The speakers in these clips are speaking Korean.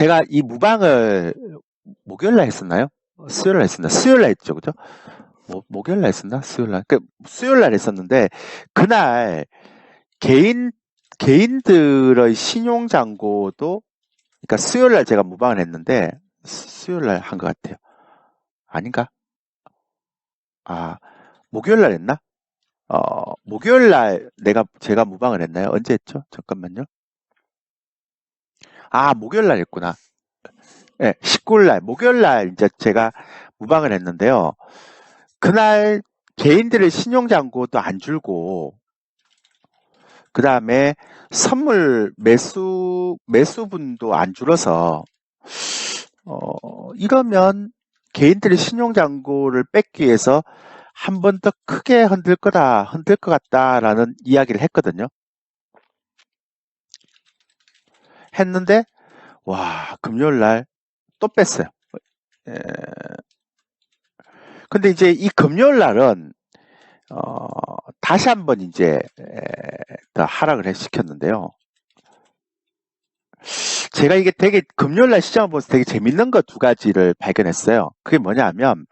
제가 이 무방을 목요일 날 했었나요? 수요일 날 했었나? 수요일 날 했죠, 그죠? 목요일 날 했었나? 수요일 날. 수요일 날 했었는데, 그날 개인, 개인들의 신용잔고도, 그러니까 수요일 날 제가 무방을 했는데, 수요일 날 한 것 같아요. 아닌가? 아, 목요일 날 했나? 목요일 날 제가 무방을 했나요? 언제 했죠? 잠깐만요. 아, 목요일 날 했구나. 네, 19일 날, 목요일 날 이제 제가 무방을 했는데요. 그날 개인들의 신용잔고도 안 줄고, 그 다음에 선물 매수분도 안 줄어서, 이러면 개인들의 신용잔고를 뺏기 위해서 한 번 더 크게 흔들 것 같다라는 이야기를 했거든요. 했는데, 와, 금요일 날 또 뺐어요. 에, 근데 이제 이 금요일 날은, 다시 한번 이제, 더 하락을 시켰는데요. 제가 이게 되게 금요일 날 시장을 보면서 되게 재밌는 거 두 가지를 발견했어요. 그게 뭐냐면,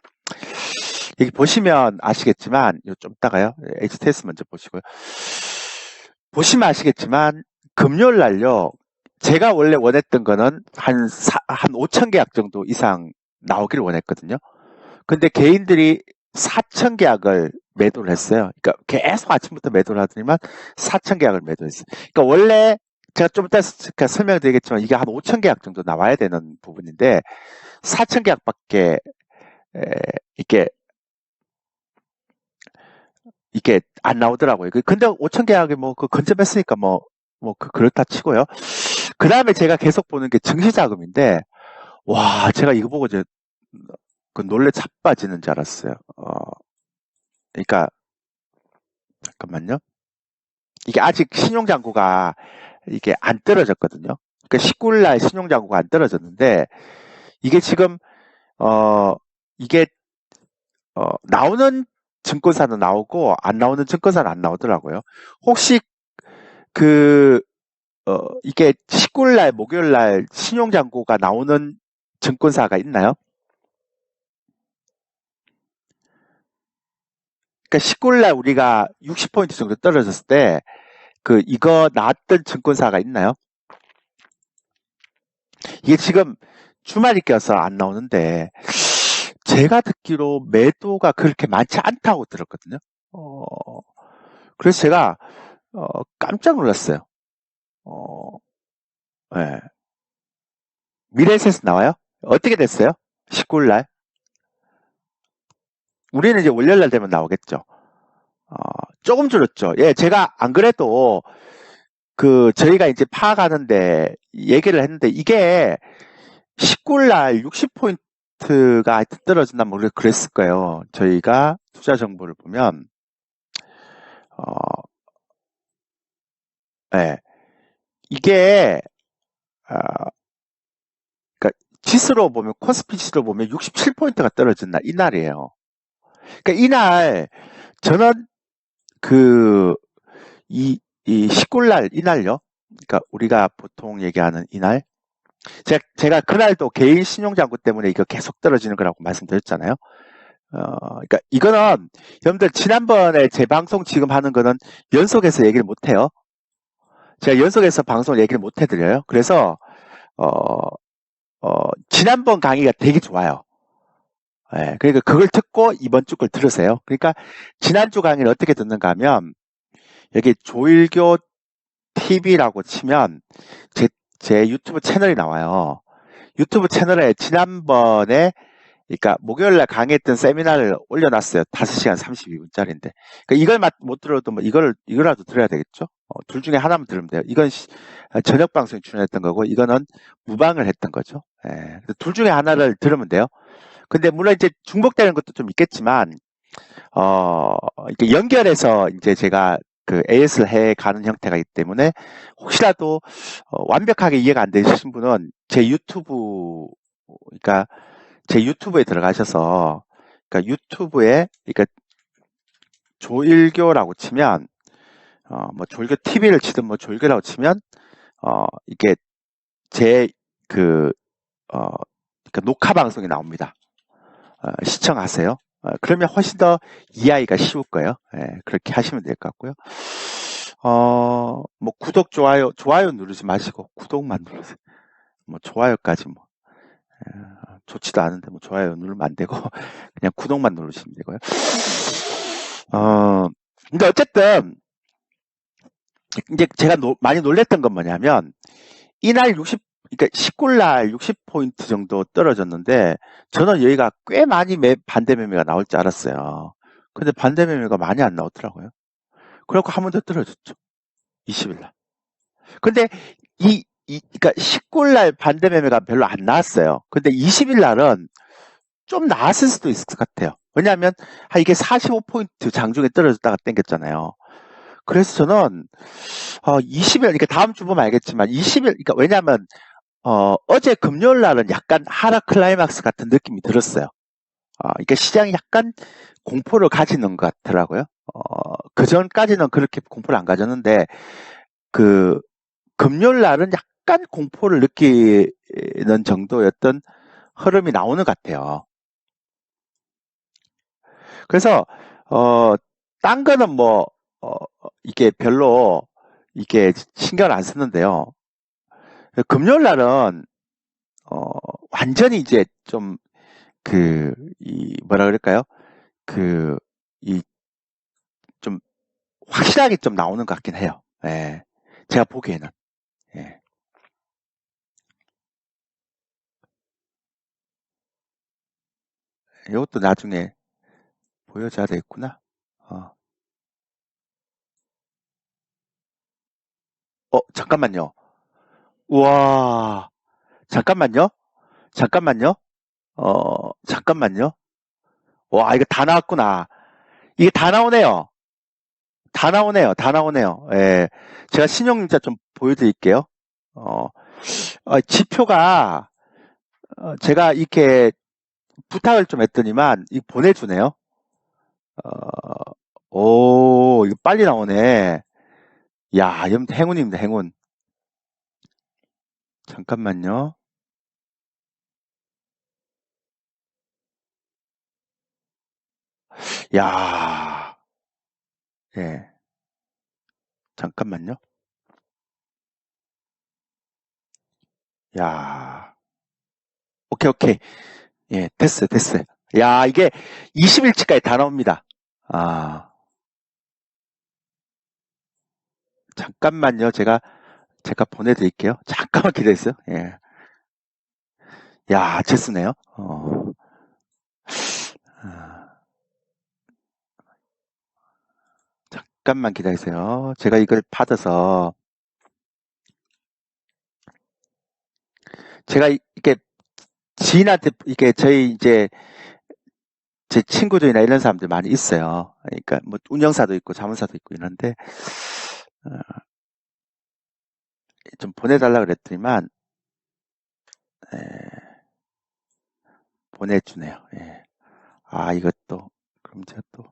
여기 보시면 아시겠지만, 좀 이따가요. HTS 먼저 보시고요. 보시면 아시겠지만, 금요일 날요, 제가 원래 원했던 거는 한 5천 계약 정도 이상 나오기를 원했거든요. 근데 개인들이 4천 계약을 매도를 했어요. 그러니까 계속 아침부터 매도를 하더니만 4천 계약을 매도했어요. 그러니까 원래 제가 좀 이따 설명드리겠지만 이게 한 5천 계약 정도 나와야 되는 부분인데 4천 계약밖에 이게 안 나오더라고요. 근데 5천 계약이 근접했으니까 그렇다 치고요. 그 다음에 제가 계속 보는 게 증시자금인데 와 제가 이거 보고 이제 놀래 자빠지는 줄 알았어요. 그러니까 잠깐만요. 이게 아직 신용잔고가 이게 안 떨어졌거든요. 그러니까 19일 날 신용잔고가 안 떨어졌는데 이게 지금 이게 나오는 증권사는 나오고 안 나오는 증권사는 안 나오더라고요. 혹시 그 이게 19일 날 목요일 날 신용잔고가 나오는 증권사가 있나요? 그러니까 19일 날 우리가 60포인트 정도 떨어졌을 때 이거 나왔던 증권사가 있나요? 이게 지금 주말이 껴서 안 나오는데 제가 듣기로 매도가 그렇게 많지 않다고 들었거든요. 그래서 제가 깜짝 놀랐어요. 어, 예. 미래에셋 나와요? 어떻게 됐어요? 19일 날? 우리는 이제 월요일 날 되면 나오겠죠. 조금 줄었죠. 예, 제가 안 그래도 저희가 이제 파악하는데 얘기를 했는데 이게 19일 날 60포인트가 하여튼 떨어진다면 우리가 그랬을 거예요. 저희가 투자 정보를 보면, 어, 예. 이게, 어, 그러니까 지수로 보면, 코스피 지수로 보면 67포인트가 떨어진 날, 이날이에요. 그러니까 이날, 저는 이 19일 날, 이날요. 그러니까 우리가 보통 얘기하는 이날. 제가 그날도 개인 신용장구 때문에 이거 계속 떨어지는 거라고 말씀드렸잖아요. 그러니까 이거는 여러분들 지난번에 제 방송 지금 하는 거는 연속해서 얘기를 못 해요. 제가 연속해서 방송을 얘기를 못 해드려요. 그래서 어, 지난번 강의가 되게 좋아요. 예, 그러니까 그걸 듣고 이번 주 걸 들으세요. 그러니까 지난주 강의를 어떻게 듣는가 하면 여기 조일교 TV라고 치면 제 유튜브 채널이 나와요. 유튜브 채널에 지난번에 그러니까 목요일날 강의했던 세미나를 올려놨어요. 5시간 32분짜리인데. 그러니까 이걸 못 들어도 이거라도 들어야 되겠죠? 둘 중에 하나만 들으면 돼요. 이건 저녁 방송에 출연했던 거고, 이거는 무방을 했던 거죠. 예, 둘 중에 하나를 들으면 돼요. 근데 물론 이제 중복되는 것도 좀 있겠지만, 이렇게 연결해서 이제 제가 AS를 해 가는 형태가 있기 때문에 혹시라도 완벽하게 이해가 안 되시는 분은 그러니까 제 유튜브에 들어가셔서, 그러니까 유튜브에, 그러니까 조일교라고 치면, 조일교 TV를 치든 조일교라고 치면, 이게 제 그, 그러니까 녹화 방송이 나옵니다. 시청하세요. 그러면 훨씬 더 이해하기가 쉬울 거예요. 예, 그렇게 하시면 될 것 같고요. 뭐 구독, 좋아요 누르지 마시고 구독만 누르세요. 뭐 좋아요까지 뭐 좋지도 않은데 뭐 좋아요 누르면 안 되고 그냥 구독만 누르시면 되고요. 근데 어쨌든 이제 제가 많이 놀랬던 건 뭐냐면 이날 그러니까 19날 60포인트 정도 떨어졌는데 저는 여기가 꽤 많이 반대 매매가 나올 줄 알았어요. 근데 반대 매매가 많이 안 나오더라고요. 그래갖고 한 번 더 떨어졌죠. 20일날. 근데 그러니까 19일날 반대 매매가 별로 안 나왔어요. 근데 20일날은 좀 나았을 수도 있을 것 같아요. 왜냐하면 이게 45포인트 장중에 떨어졌다가 땡겼잖아요. 그래서 저는 20일, 그러니까 다음 주 보면 알겠지만 20일, 그러니까 왜냐하면 어제 금요일 날은 약간 하락 클라이막스 같은 느낌이 들었어요. 그러니까 시장이 약간 공포를 가지는 것 같더라고요. 그 전까지는 그렇게 공포를 안 가졌는데 그 금요일 날은 약간 공포를 느끼는 정도였던 흐름이 나오는 것 같아요. 그래서 딴 거는 뭐 이게 별로 이게 신경을 안 쓰는데요. 금요일 날은 완전히 이제 좀 뭐라 그럴까요? 이 좀 확실하게 좀 나오는 것 같긴 해요. 예. 제가 보기에는. 예. 이것도 나중에 보여줘야 되겠구나. 잠깐만요. 우와, 잠깐만요. 잠깐만요. 잠깐만요. 와, 이거 다 나왔구나. 이게 다 나오네요. 다 나오네요. 다 나오네요. 예. 제가 신용문자 좀 보여드릴게요. 지표가, 제가 이렇게 부탁을 좀 했더니만, 이 보내주네요. 이거 빨리 나오네. 야, 행운입니다, 행운. 잠깐만요. 야, 예. 잠깐만요. 야, 오케이, 오케이. 예, 됐어요, 됐어요. 야, 이게 20일치까지 다 나옵니다. 잠깐만요. 제가 보내드릴게요. 잠깐만 기다리세요. 예. 야, 재수네요. 아, 잠깐만 기다리세요. 제가 이걸 받아서, 제가 이게 지인한테, 이게 저희 이제, 제 친구들이나 이런 사람들 많이 있어요. 그러니까 뭐 운영사도 있고 자문사도 있고 이런데, 어, 좀 보내달라 그랬더니만, 예, 보내주네요. 예. 이것도, 그럼 제가 또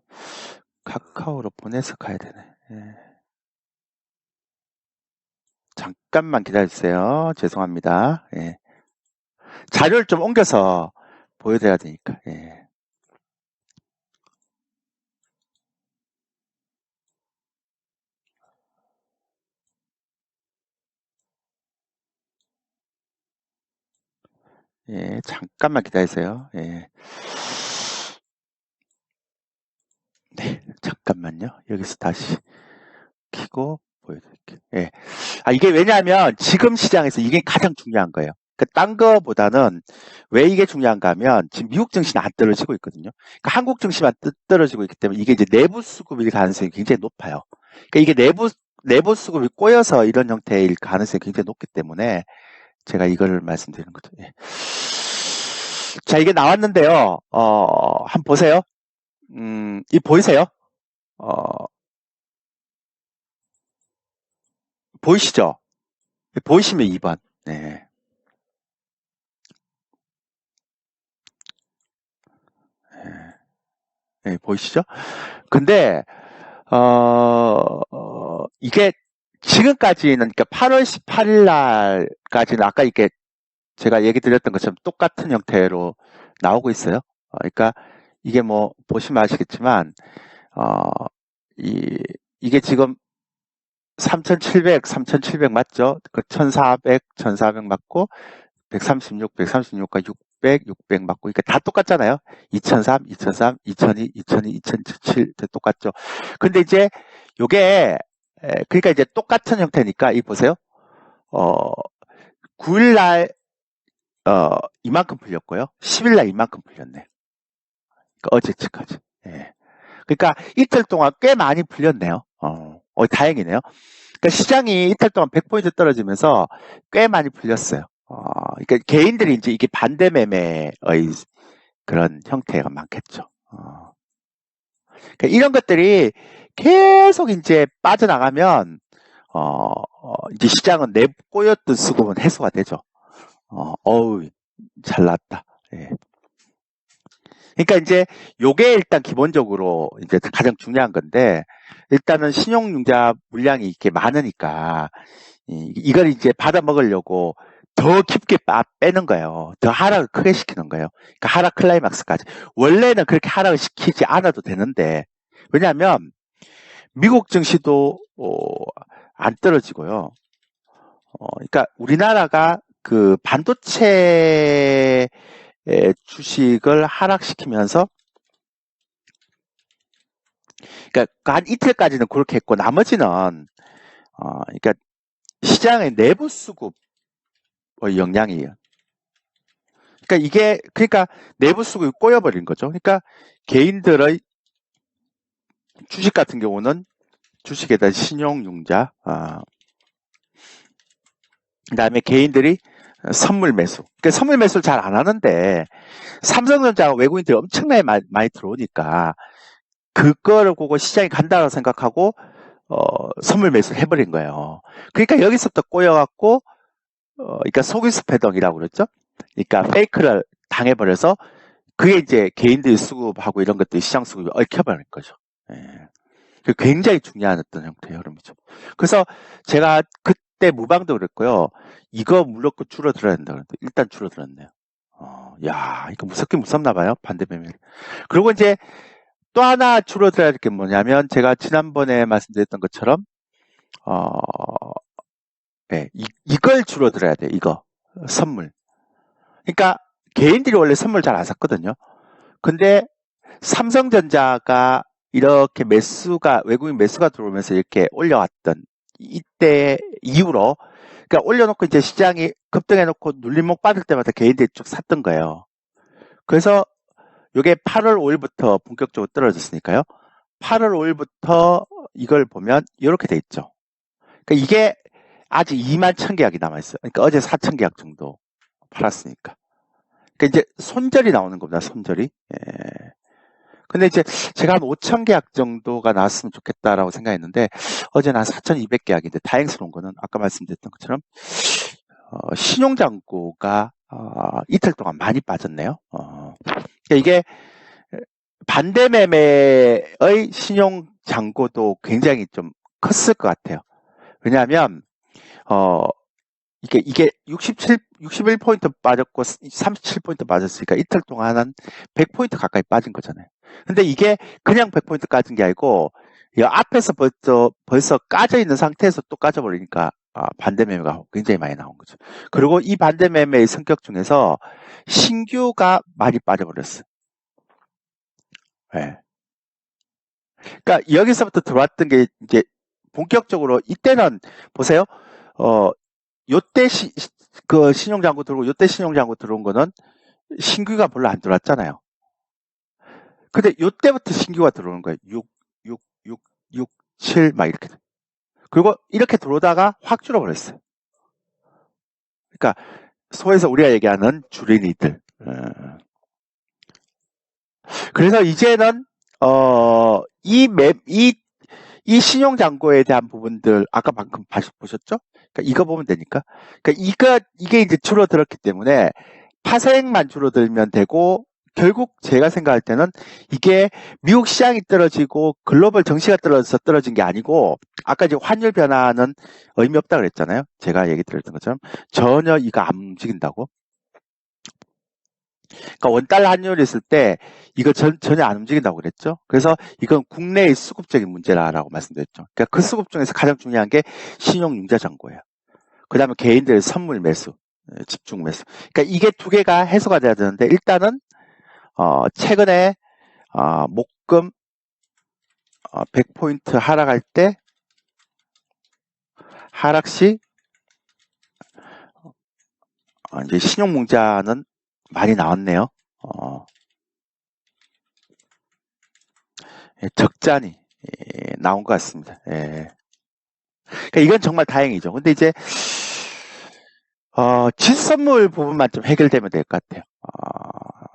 카카오로 보내서 가야 되네. 예. 잠깐만 기다려주세요. 죄송합니다. 예. 자료를 좀 옮겨서 보여드려야 되니까. 예. 예, 잠깐만 기다리세요. 예. 네, 잠깐만요. 여기서 다시 키고 보여드릴게요. 예. 이게 왜냐하면 지금 시장에서 이게 가장 중요한 거예요. 딴 거보다는 왜 이게 중요한가 하면 지금 미국 증시는 안 떨어지고 있거든요. 그러니까 한국 증시만 떨어지고 있기 때문에 이게 이제 내부 수급일 가능성이 굉장히 높아요. 그러니까 이게 내부 수급이 꼬여서 이런 형태일 가능성이 굉장히 높기 때문에 제가 이걸 말씀드리는 거죠. 예. 자, 이게 나왔는데요. 한번 보세요. 이 보이세요? 보이시죠? 보이시면 2번. 네. 네, 보이시죠? 근데, 이게 지금까지는, 그러니까 8월 18일 날까지는 아까 이렇게 제가 얘기 드렸던 것처럼 똑같은 형태로 나오고 있어요. 그러니까 이게 뭐 보시면 아시겠지만 이게 지금 3,700 맞죠? 그 1,400 맞고 136과 600 맞고 그러니까 다 똑같잖아요. 2003, 2002, 2007 똑같죠. 근데 이제 요게 그러니까 이제 똑같은 형태니까 이 보세요. 9일 날 이만큼 풀렸고요. 10일 날 이만큼 풀렸네. 그러니까 어제까지. 예. 그러니까 이틀 동안 꽤 많이 풀렸네요. 다행이네요. 그러니까 시장이 이틀 동안 100포인트 떨어지면서 꽤 많이 풀렸어요. 그러니까 개인들이 이제 이게 반대 매매의 그런 형태가 많겠죠. 그러니까 이런 것들이 계속 이제 빠져나가면 이제 시장은 내 꼬였던 수급은 해소가 되죠. 어우 잘 나왔다. 예. 그러니까 이제 요게 일단 기본적으로 이제 가장 중요한 건데 일단은 신용융자 물량이 이렇게 많으니까 이걸 이제 받아 먹으려고 더 깊게 빼는 거예요. 더 하락을 크게 시키는 거예요. 그러니까 하락 클라이막스까지. 원래는 그렇게 하락을 시키지 않아도 되는데 왜냐하면 미국 증시도 안 떨어지고요. 그러니까 우리나라가 그 반도체 주식을 하락시키면서 그러니까 한 이틀까지는 그렇게 했고 나머지는 그러니까 시장의 내부 수급의 영향이에요. 그러니까 내부 수급이 꼬여버린 거죠. 그러니까 개인들의 주식 같은 경우는 주식에 대한 신용융자, 그다음에 개인들이 선물 매수. 그러니까 선물 매수를 잘 안 하는데 삼성전자가 외국인들이 엄청나게 많이 들어오니까 그거를 보고 시장이 간다고 생각하고 선물 매수를 해버린 거예요. 그러니까 여기서부터 꼬여갖고 그러니까 속이수 패덩이라고 그랬죠. 그러니까 페이크를 당해버려서 그게 이제 개인들이 수급하고 이런 것들이 시장 수급이 얽혀버린 거죠. 예. 굉장히 중요한 어떤 형태의 흐름이죠. 그래서 제가 그때 무방도 그랬고요. 이거 무조건 줄어들어야 된다 그랬는데 일단 줄어들었네요. 야, 이거 무섭긴 무섭나 봐요. 반대 매매. 그리고 이제 또 하나 줄어들어야 될 게 뭐냐면 제가 지난번에 말씀드렸던 것처럼 네, 이걸 줄어들어야 돼. 이거 선물. 그러니까 개인들이 원래 선물 잘 안 샀거든요. 근데 삼성전자가 이렇게 외국인 매수가 들어오면서 이렇게 올려왔던 이때 이후로 그러니까 올려놓고 이제 시장이 급등해놓고 눌림목 받을 때마다 개인들이 쭉 샀던 거예요. 그래서 이게 8월 5일부터 본격적으로 떨어졌으니까요. 8월 5일부터 이걸 보면 이렇게 돼 있죠. 그러니까 이게 아직 2만 1,000계약이 남아있어요. 그러니까 어제 4,000계약 정도 팔았으니까. 그러니까 이제 손절이 나오는 겁니다. 손절이. 예. 근데 이제 제가 한 5,000계약 정도가 나왔으면 좋겠다라고 생각했는데 어제는 한 4,200계약인데 다행스러운 거는 아까 말씀드렸던 것처럼 신용장고가 이틀 동안 많이 빠졌네요. 그러니까 이게 반대 매매의 신용장고도 굉장히 좀 컸을 것 같아요. 왜냐하면 이게 61포인트 빠졌고 37포인트 빠졌으니까 이틀 동안 한 100포인트 가까이 빠진 거잖아요. 근데 이게 그냥 100포인트 까진 게 아니고 앞에서 벌써 까져 있는 상태에서 또 까져버리니까 반대 매매가 굉장히 많이 나온 거죠. 그리고 이 반대 매매의 성격 중에서 신규가 많이 빠져버렸어요. 네. 그러니까 여기서부터 들어왔던 게 이제 본격적으로 이때는 보세요. 요때 그 신용장고 들어오고 요때 신용장고 들어온 거는 신규가 별로 안 들어왔잖아요. 근데 요때부터 신규가 들어오는 거예요. 7 막 이렇게. 그리고 이렇게 들어오다가 확 줄어버렸어요. 그러니까 소에서 우리가 얘기하는 주린이들. 그래서 이제는 이 신용장고에 대한 부분들 아까 방금 보셨죠? 그러니까 이거 보면 되니까. 그러니까 이게 이제 줄어들었기 때문에 파생만 줄어들면 되고 결국 제가 생각할 때는 이게 미국 시장이 떨어지고 글로벌 정시가 떨어져서 떨어진 게 아니고 아까 이제 환율 변화는 의미 없다 그랬잖아요. 제가 얘기 드렸던 것처럼 전혀 이거 안 움직인다고. 그러니까 원달러 환율이 있을 때 이거 전혀 안 움직인다고 그랬죠. 그래서 이건 국내의 수급적인 문제라고 말씀드렸죠. 그러니까 그 수급 중에서 가장 중요한 게 신용융자 잔고예요. 그 다음에 개인들의 선물 매수, 집중 매수. 그러니까 이게 두 개가 해소가 돼야 되는데 일단은 최근에 목금 100포인트 하락할 때 하락 시 이제 신용융자는 많이 나왔네요. 적잖이 나온 것 같습니다. 예. 그러니까 이건 정말 다행이죠. 근데 이제 지수선물 부분만 좀 해결되면 될 것 같아요.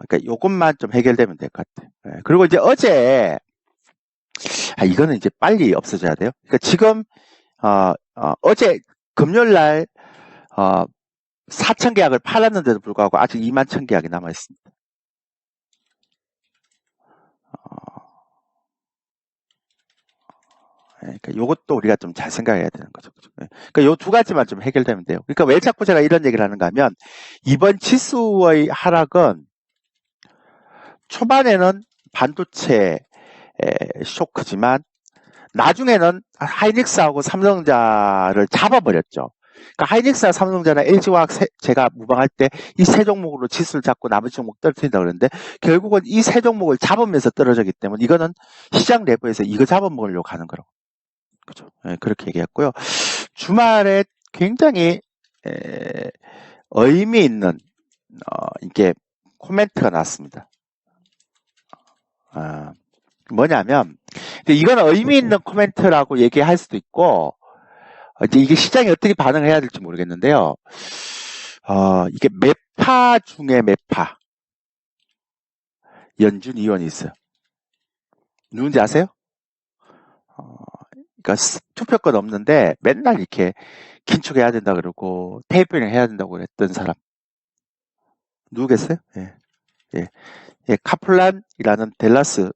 그러니까 요것만 좀 해결되면 될 것 같아요. 예. 그리고 이제 어제 이거는 이제 빨리 없어져야 돼요. 그러니까 지금 어제 금요일 날 4천 계약을 팔았는데도 불구하고 아직 2만 천 계약이 남아 있습니다. 그러니까 요것도 우리가 좀 잘 생각해야 되는 거죠. 그러니까 요 두 가지만 좀 해결되면 돼요. 그러니까 왜 자꾸 제가 이런 얘기를 하는가 하면 이번 지수의 하락은 초반에는 반도체 쇼크지만 나중에는 하이닉스하고 삼성전자를 잡아버렸죠. 그러니까 하이닉스나 삼성전자, LG화학 제가 무방할 때 이 세 종목으로 지수를 잡고 나머지 종목 떨어뜨린다 그랬는데 결국은 이 세 종목을 잡으면서 떨어졌기 때문에 이거는 시장 내부에서 이거 잡아먹으려고 하는 거라고. 그죠? 네, 그렇게 얘기했고요. 주말에 굉장히 의미 있는 이게 코멘트가 나왔습니다. 뭐냐면 이건 의미 있는 코멘트라고 얘기할 수도 있고 이제 이게 시장이 어떻게 반응을 해야 될지 모르겠는데요. 이게 매파 중에 매파 연준 의원이 있어요. 누군지 아세요? 그러니까 투표권 없는데 맨날 이렇게 긴축해야 된다 그러고 테이퍼링 해야 된다고 했던 사람 누구겠어요? 예. 예, 카플란이라는 댈러스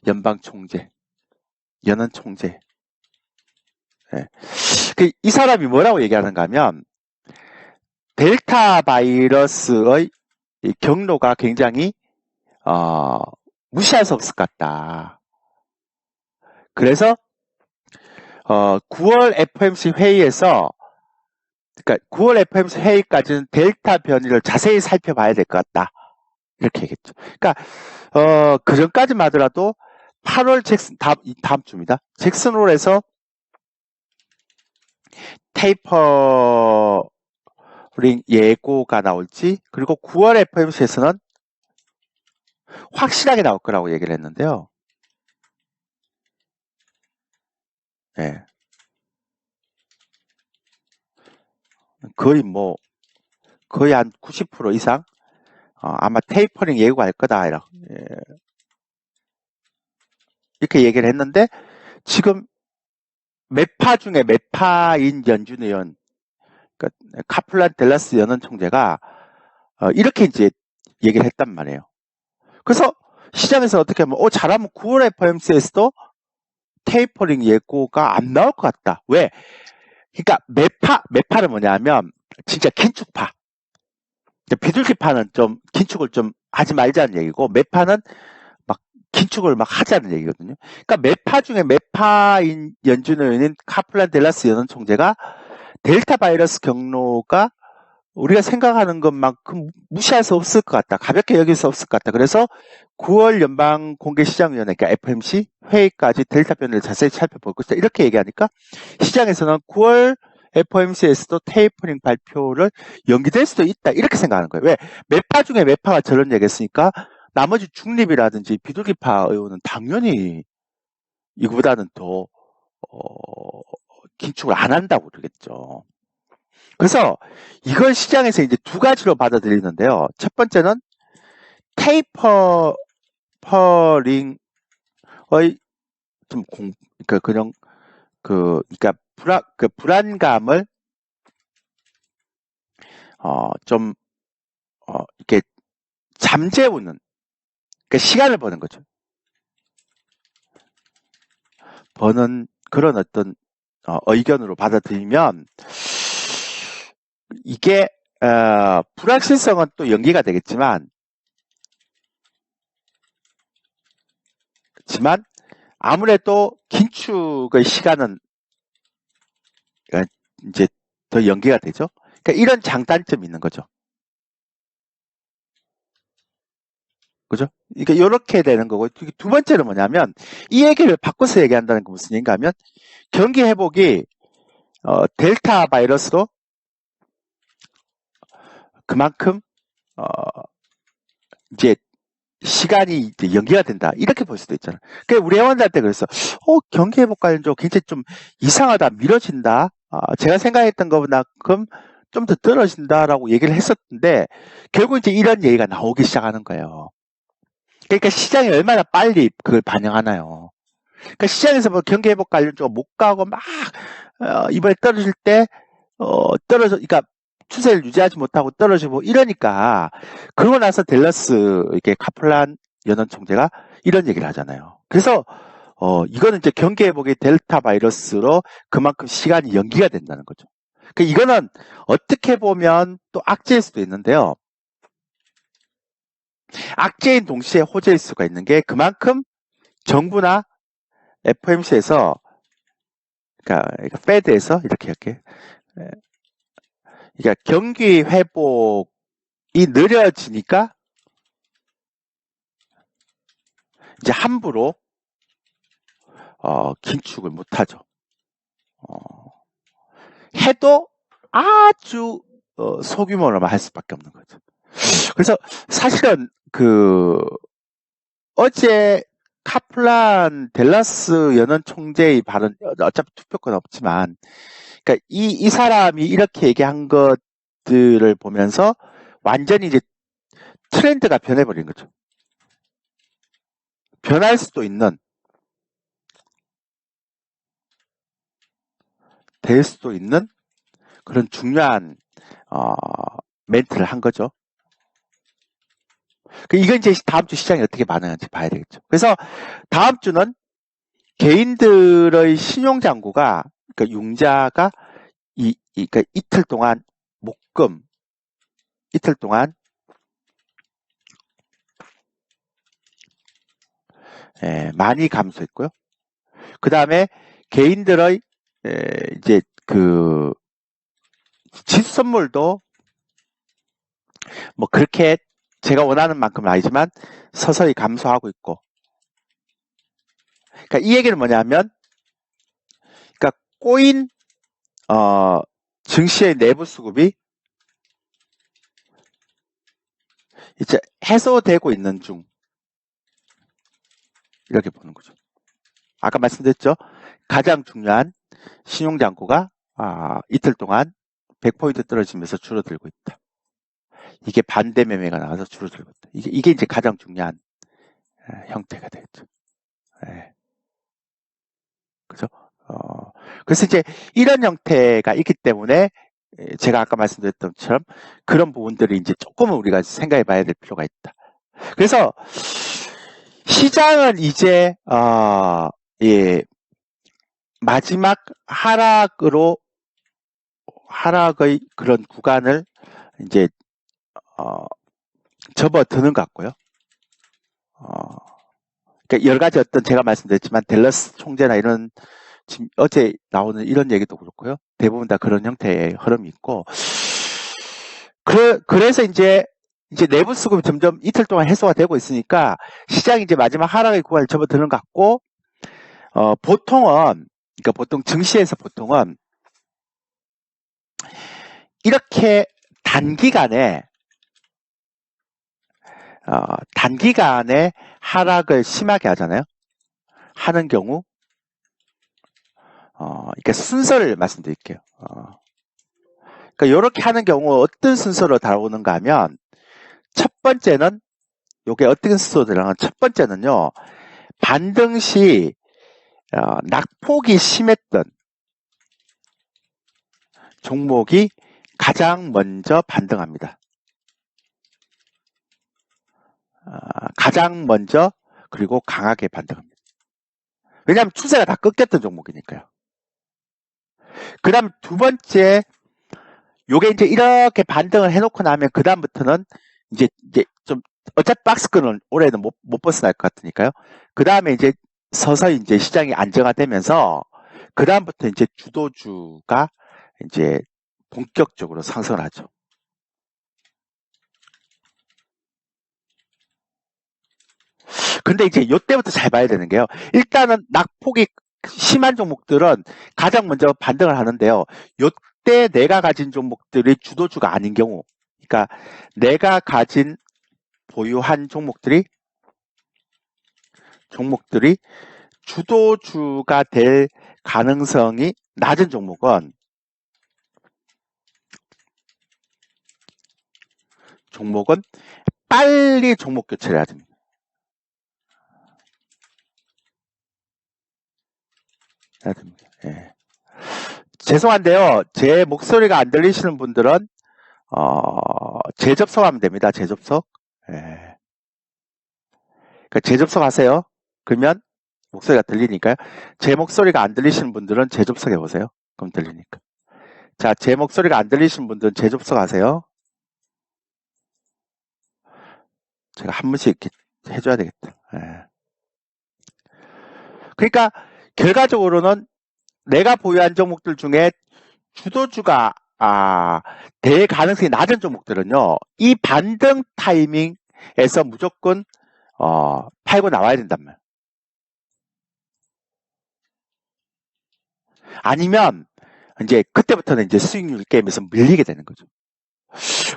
연방 총재, 연은 총재. 예. 이 사람이 뭐라고 얘기하는가 하면 델타 바이러스의 경로가 굉장히 무시할 수 없을 것 같다. 그래서 9월 FOMC 회의에서 그러니까 9월 FOMC 회의까지는 델타 변이를 자세히 살펴봐야 될 것 같다. 이렇게 얘기했죠. 그러니까 그 전까지만 하더라도 8월 다음 주입니다. 잭슨홀에서 테이퍼링 예고가 나올지 그리고 9월 FOMC에서는 확실하게 나올 거라고 얘기를 했는데요. 네. 거의 한 90% 이상 아마 테이퍼링 예고가 할 거다 이렇게 얘기를 했는데 지금 매파 중에 매파인 연준 의원 그러니까 카플란 댈러스 연은 총재가 이렇게 이제 얘기를 했단 말이에요. 그래서 시장에서 어떻게 하면 잘하면 9월 FOMC에서도 테이퍼링 예고가 안 나올 것 같다. 왜? 그러니까 매파는 뭐냐면 진짜 긴축파. 비둘기파는 좀 긴축을 좀 하지 말자는 얘기고 매파는 막 긴축을 막 하자는 얘기거든요. 그러니까 매파 중에 매파인 연준 의원인 카플란 댈러스 연은 총재가 델타 바이러스 경로가 우리가 생각하는 것만큼 무시할 수 없을 것 같다. 가볍게 여길 수 없을 것 같다. 그래서 9월 연방공개시장위원회, 그러니까 FOMC 회의까지 델타 변이를 자세히 살펴볼 것이다. 이렇게 얘기하니까 시장에서는 9월 FOMC에서도 테이퍼링 발표를 연기될 수도 있다. 이렇게 생각하는 거예요. 왜? 매파 중에 매파가 저런 얘기했으니까 나머지 중립이라든지 비둘기파 의원은 당연히 이거보다는 더 긴축을 안 한다고 그러겠죠. 그래서 이걸 시장에서 이제 두 가지로 받아들이는데요. 첫 번째는 테이퍼링의 좀 그러니까 불안감을 좀 이렇게 잠재우는 그러니까 시간을 버는 거죠. 버는 그런 어떤 의견으로 받아들이면 이게 불확실성은 또 연기가 되겠지만 지만 아무래도 긴축의 시간은 이제 더 연기가 되죠. 그러니까 이런 장단점이 있는 거죠. 그죠? 그러니까 이렇게 되는 거고, 두 번째는 뭐냐면 이 얘기를 바꿔서 얘기한다는 게 무슨 얘기인가 하면 경기 회복이 델타 바이러스로 그만큼 이제 시간이 이제 연기가 된다, 이렇게 볼 수도 있잖아. 그러니까 우리 회원들한테 그래서 경기 회복 관련적으로 굉장히 좀 이상하다, 미뤄진다, 제가 생각했던 것만큼 좀 더 떨어진다라고 얘기를 했었는데 결국 이제 이런 얘기가 나오기 시작하는 거예요. 그러니까 시장이 얼마나 빨리 그걸 반영하나요. 그러니까 시장에서 뭐 경기 회복 관련적으로 못 가고 막 이번에 떨어질 때 그러니까 추세를 유지하지 못하고 떨어지고 이러니까, 그러고 나서 댈러스 이렇게 카플란 연원 총재가 이런 얘기를 하잖아요. 그래서 이거는 이제 경기 회복이 델타 바이러스로 그만큼 시간이 연기가 된다는 거죠. 그러니까 이거는 어떻게 보면 또 악재일 수도 있는데요. 악재인 동시에 호재일 수가 있는 게, 그만큼 정부나 FOMC에서, 그러니까 페드에서 이렇게 그러니까 경기 회복이 느려지니까 이제 함부로 긴축을 못하죠. 해도 아주 소규모로만 할 수밖에 없는 거죠. 그래서 사실은 어제 카플란 댈러스 연원 총재의 발언, 어차피 투표권 없지만, 그러니까 이 사람이 이렇게 얘기한 것들을 보면서 완전히 이제 트렌드가 변해버린 거죠. 변할 수도 있는, 될 수도 있는 그런 중요한 멘트를 한 거죠. 이건 이제 다음 주 시장이 어떻게 반응하는지 봐야 되겠죠. 그래서 다음 주는 개인들의 신용장구가, 그러니까 융자가 그러니까 이틀 동안 목금, 이틀 동안 많이 감소했고요. 그 다음에 개인들의 이제 지수 선물도 뭐 그렇게 제가 원하는 만큼은 아니지만 서서히 감소하고 있고, 그러니까 이 얘기는 뭐냐면, 그러니까 꼬인 증시의 내부 수급이 이제 해소되고 있는 중, 이렇게 보는 거죠. 아까 말씀드렸죠. 가장 중요한 신용장구가 이틀 동안 100포인트 떨어지면서 줄어들고 있다. 이게 반대 매매가 나와서 줄어들고 있다. 이게 이제 가장 중요한 형태가 되겠죠. 그죠? 그래서 이제 이런 형태가 있기 때문에 제가 아까 말씀드렸던 것처럼 그런 부분들을 이제 조금은 우리가 생각해 봐야 될 필요가 있다. 그래서 시장은 이제 마지막 하락의 그런 구간을 이제 접어드는 것 같고요. 그러니까 여러 가지 제가 말씀드렸지만 댈러스 총재나 이런 지금 어제 나오는 이런 얘기도 그렇고요. 대부분 다 그런 형태의 흐름이 있고, 그래서 이제 내부 수급이 점점 이틀 동안 해소가 되고 있으니까 시장이 이제 마지막 하락의 구간을 접어드는 것 같고, 그러니까 보통 증시에서 보통은 이렇게 단기간에 하락을 심하게 하잖아요. 하는 경우, 그러니까 순서를 말씀드릴게요. 그러니까 이렇게 하는 경우 어떤 순서로 다루는가 하면, 첫 번째는, 요게 어떤 순서로 들어가면, 첫 번째는요, 반등 시 낙폭이 심했던 종목이 가장 먼저 반등합니다. 가장 먼저, 그리고 강하게 반등합니다. 왜냐하면 추세가 다 꺾였던 종목이니까요. 그 다음 두 번째, 요게 이제 이렇게 반등을 해놓고 나면 그 다음부터는 이제 좀 어차피 박스권은 올해는 못 벗어날 것 같으니까요. 그 다음에 이제 서서히 이제 시장이 안정화되면서 그 다음부터 이제 주도주가 이제 본격적으로 상승을 하죠. 근데 이제 요때부터 잘 봐야 되는 게요. 일단은 낙폭이 심한 종목들은 가장 먼저 반등을 하는데요. 요때 내가 가진 종목들이 주도주가 아닌 경우, 그러니까 내가 가진 보유한 종목들이 주도주가 될 가능성이 낮은 종목은 빨리 종목 교체를 해야 됩니다. 예. 죄송한데요. 제 목소리가 안 들리시는 분들은 재접속하면 됩니다. 재접속. 예. 그러니까 재접속 하세요. 그러면 목소리가 들리니까요. 제 목소리가 안 들리시는 분들은 재접속해 보세요. 그럼 들리니까. 자, 제 목소리가 안 들리시는 분들은 재접속 하세요. 제가 한 번씩 이렇게 해줘야 되겠다. 예. 그러니까 결과적으로는 내가 보유한 종목들 중에 주도주가 될 가능성이 낮은 종목들은요. 이 반등 타이밍에서 무조건 팔고 나와야 된단 말이에요. 아니면 이제 그때부터는 이제 수익률 게임에서 밀리게 되는 거죠.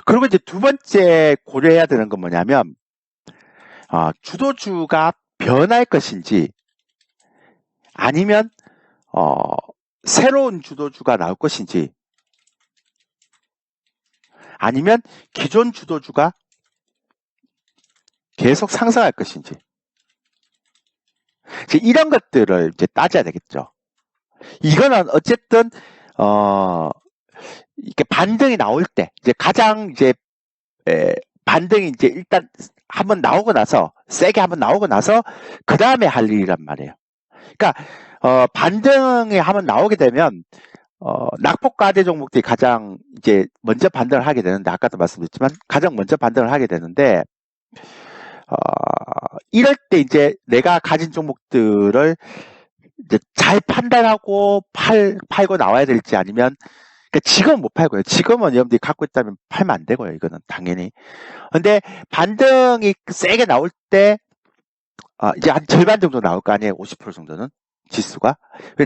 그리고 이제 두 번째 고려해야 되는 건 뭐냐면 주도주가 변할 것인지 아니면 새로운 주도주가 나올 것인지 아니면 기존 주도주가 계속 상승할 것인지 이제 이런 것들을 이제 따져야 되겠죠. 이거는 어쨌든 이렇게 반등이 나올 때 이제 가장 이제 반등이 이제 일단 한번 나오고 나서 세게 한번 나오고 나서 그 다음에 할 일이란 말이에요. 그러니까 반등이 한번 나오게 되면 낙폭 과대 종목들이 가장 이제 먼저 반등을 하게 되는데 아까도 말씀드렸지만 가장 먼저 반등을 하게 되는데 이럴 때 이제 내가 가진 종목들을 이제 잘 판단하고 팔고 나와야 될지 아니면 그러니까 지금은 못 팔고요. 지금은 여러분들이 갖고 있다면 팔면 안 되고요. 이거는 당연히. 근데 반등이 세게 나올 때 이제 한 절반 정도 나올 거 아니에요. 50% 정도는 지수가.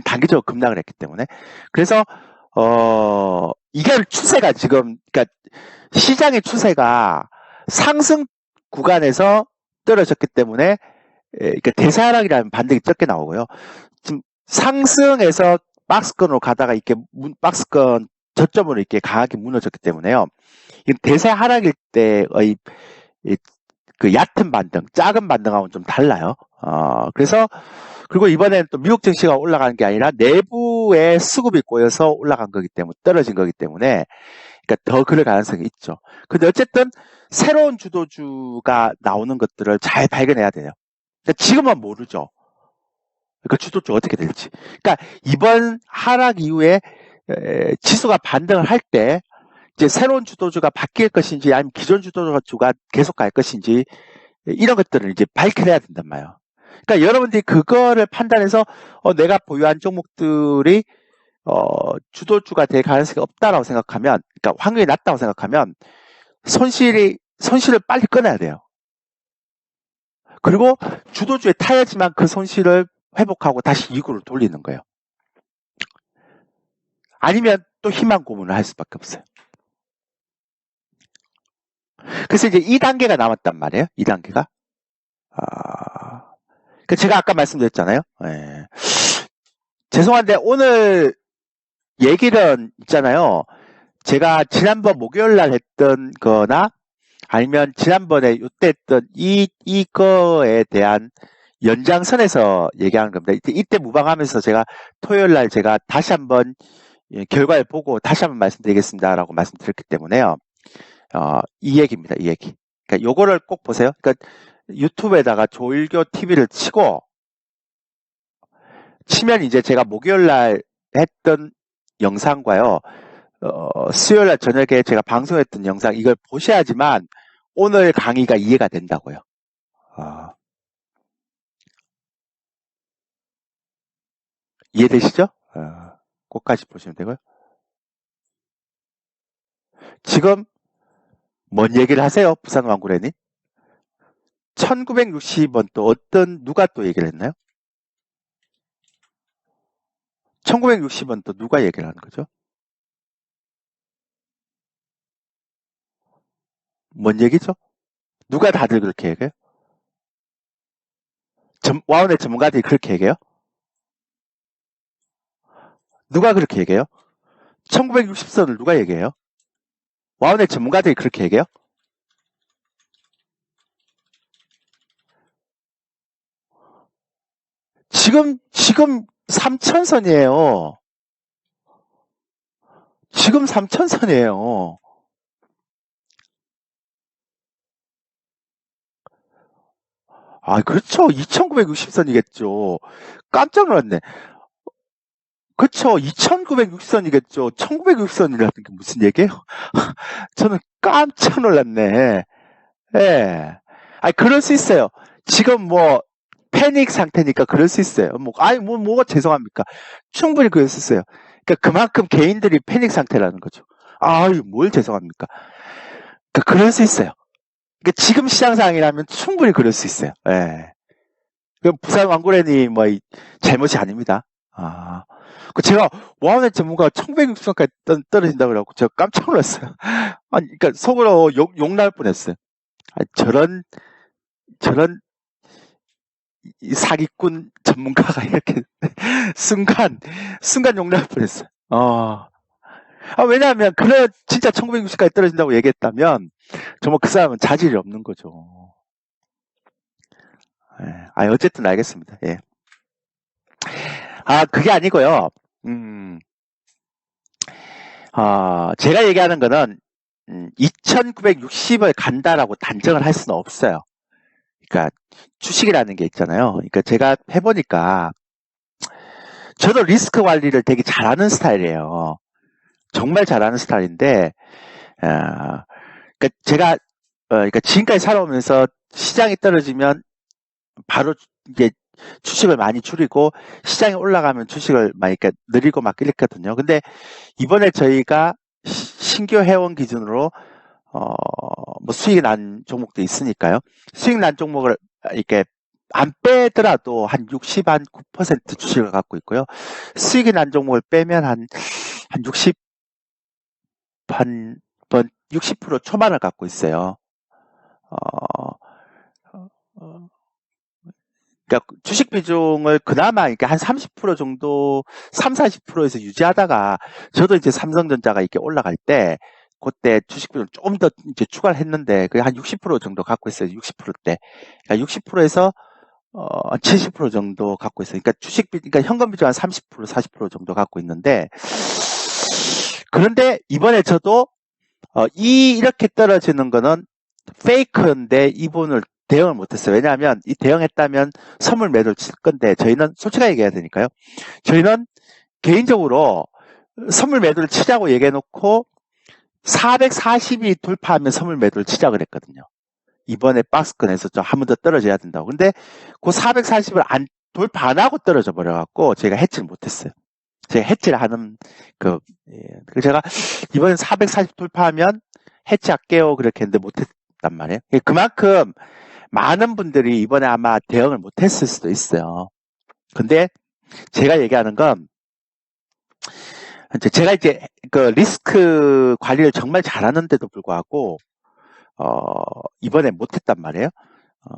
단기적으로 급락을 했기 때문에. 그래서 이게 추세가 지금 그러니까 시장의 추세가 상승 구간에서 떨어졌기 때문에 그러니까 대사하락이라는 반등이 적게 나오고요. 지금 상승에서 박스권으로 가다가 이렇게 박스권 저점으로 이렇게 강하게 무너졌기 때문에요. 대세 하락일 때의 그 얕은 반등, 작은 반등하고는 좀 달라요. 그래서 그리고 이번에는 또 미국 증시가 올라가는 게 아니라 내부에 수급이 꼬여서 올라간 거기 때문에 떨어진 거기 때문에 그러니까 더 그럴 가능성이 있죠. 근데 어쨌든 새로운 주도주가 나오는 것들을 잘 발견해야 돼요. 지금은 모르죠. 그 주도주 어떻게 될지. 그러니까 이번 하락 이후에 지수가 반등을 할 때 이제 새로운 주도주가 바뀔 것인지 아니면 기존 주도주가 계속 갈 것인지 이런 것들을 이제 밝혀내야 된단 말이에요. 그러니까 여러분들이 그거를 판단해서 내가 보유한 종목들이 주도주가 될 가능성이 없다라고 생각하면, 그러니까 확률이 낮다고 생각하면 손실을 빨리 끊어야 돼요. 그리고 주도주에 타야지만 그 손실을 회복하고 다시 이익으로 돌리는 거예요. 아니면 또 희망 고문을 할 수밖에 없어요. 그래서 이제 2단계가 남았단 말이에요. 2단계가. 제가 아까 말씀드렸잖아요. 예. 죄송한데 오늘 얘기는 있잖아요. 제가 지난번 목요일 날 했던 거나 아니면 지난번에 이때 했던 이거에 대한 연장선에서 얘기하는 겁니다. 이때 무방하면서 제가 토요일 날 제가 다시 한번 결과를 보고 다시 한번 말씀드리겠습니다라고 말씀드렸기 때문에요. 이 얘기입니다. 이 얘기. 그러니까 요거를 꼭 보세요. 그러니까 유튜브에다가 조일교 TV를 치면 이제 제가 목요일 날 했던 영상과요. 수요일 날 저녁에 제가 방송했던 영상 이걸 보셔야지만 오늘 강의가 이해가 된다고요. 이해되시죠? 그것까지 보시면 되고요. 지금 뭔 얘기를 하세요? 부산 왕구래님? 1960원 또 누가 또 얘기를 했나요? 1960원 또 누가 얘기를 하는 거죠? 뭔 얘기죠? 누가 다들 그렇게 얘기해요? 와운의 전문가들이 그렇게 얘기해요? 누가 그렇게 얘기해요? 1960선을 누가 얘기해요? 와운의 전문가들이 그렇게 얘기해요? 지금 3천선이에요. 지금 3천선이에요. 그렇죠. 2960선이겠죠. 깜짝 놀랐네. 그쵸. 2960선이겠죠. 1960선이라는 게 무슨 얘기예요? 저는 깜짝 놀랐네. 예. 그럴 수 있어요. 지금 뭐, 패닉 상태니까 그럴 수 있어요. 뭐가 죄송합니까? 충분히 그럴 수 있어요. 그러니까 그만큼 개인들이 패닉 상태라는 거죠. 뭘 죄송합니까? 그러니까 그럴 수 있어요. 그러니까 지금 시장 상황이라면 충분히 그럴 수 있어요. 예. 그럼 부산 왕고래님 잘못이 아닙니다. 제가 와운의 전문가가 1960원까지 떨어진다고 그래갖고 제가 깜짝 놀랐어요. 그러니까 속으로 욕 나올 뻔했어요. 저런 이 사기꾼 전문가가 이렇게 순간 욕 나올 뻔했어요. 왜냐하면 진짜 1960까지 떨어진다고 얘기했다면 정말 그 사람은 자질이 없는 거죠. 어쨌든 알겠습니다. 예. 그게 아니고요. 제가 얘기하는 거는 2960을 간다라고 단정을 할 수는 없어요. 그러니까 주식이라는 게 있잖아요. 그러니까 제가 해보니까 저도 리스크 관리를 되게 잘하는 스타일이에요. 정말 잘하는 스타일인데, 그러니까 제가 그러니까 지금까지 살아오면서 시장이 떨어지면 바로 이제 주식을 많이 줄이고 시장이 올라가면 주식을 많이 늘리고 막 이랬거든요. 근데 이번에 저희가 신규 회원 기준으로 뭐 수익이 난 종목도 있으니까요. 수익 난 종목을 이렇게 안 빼더라도 한 9% 주식을 갖고 있고요. 수익이 난 종목을 빼면 한 60% 초반을 갖고 있어요. 그러니까 주식 비중을 그나마 이렇게 한 30% 정도, 40%에서 유지하다가 저도 이제 삼성전자가 이렇게 올라갈 때 그때 주식 비중 조금 더 이제 추가를 했는데 그게 한 60% 정도 갖고 있어요. 60%대. 그러니까 60%에서 70% 정도 갖고 있어요. 그러니까 그러니까 현금 비중 한 30%, 40% 정도 갖고 있는데 그런데 이번에 저도 이렇게 떨어지는 거는 페이크인데 이분을 대응을 못했어요. 왜냐하면 이 대응했다면 선물 매도를 칠 건데 저희는 솔직하게 얘기해야 되니까요. 저희는 개인적으로 선물 매도를 치자고 얘기해놓고 440이 돌파하면 선물 매도를 치자 그랬거든요. 이번에 박스권에서 좀 한 번 더 떨어져야 된다고. 근데 그 440을 돌파 안 하고 떨어져 버려갖고 제가 해치를 못했어요. 제가 해치를 하는 그래서 제가 이번에 440 돌파하면 해치할게요 그렇게 했는데 못했단 말이에요. 그만큼 많은 분들이 이번에 아마 대응을 못했을 수도 있어요. 근데 제가 얘기하는 건 제가 이제 그 리스크 관리를 정말 잘하는데도 불구하고 이번에 못했단 말이에요.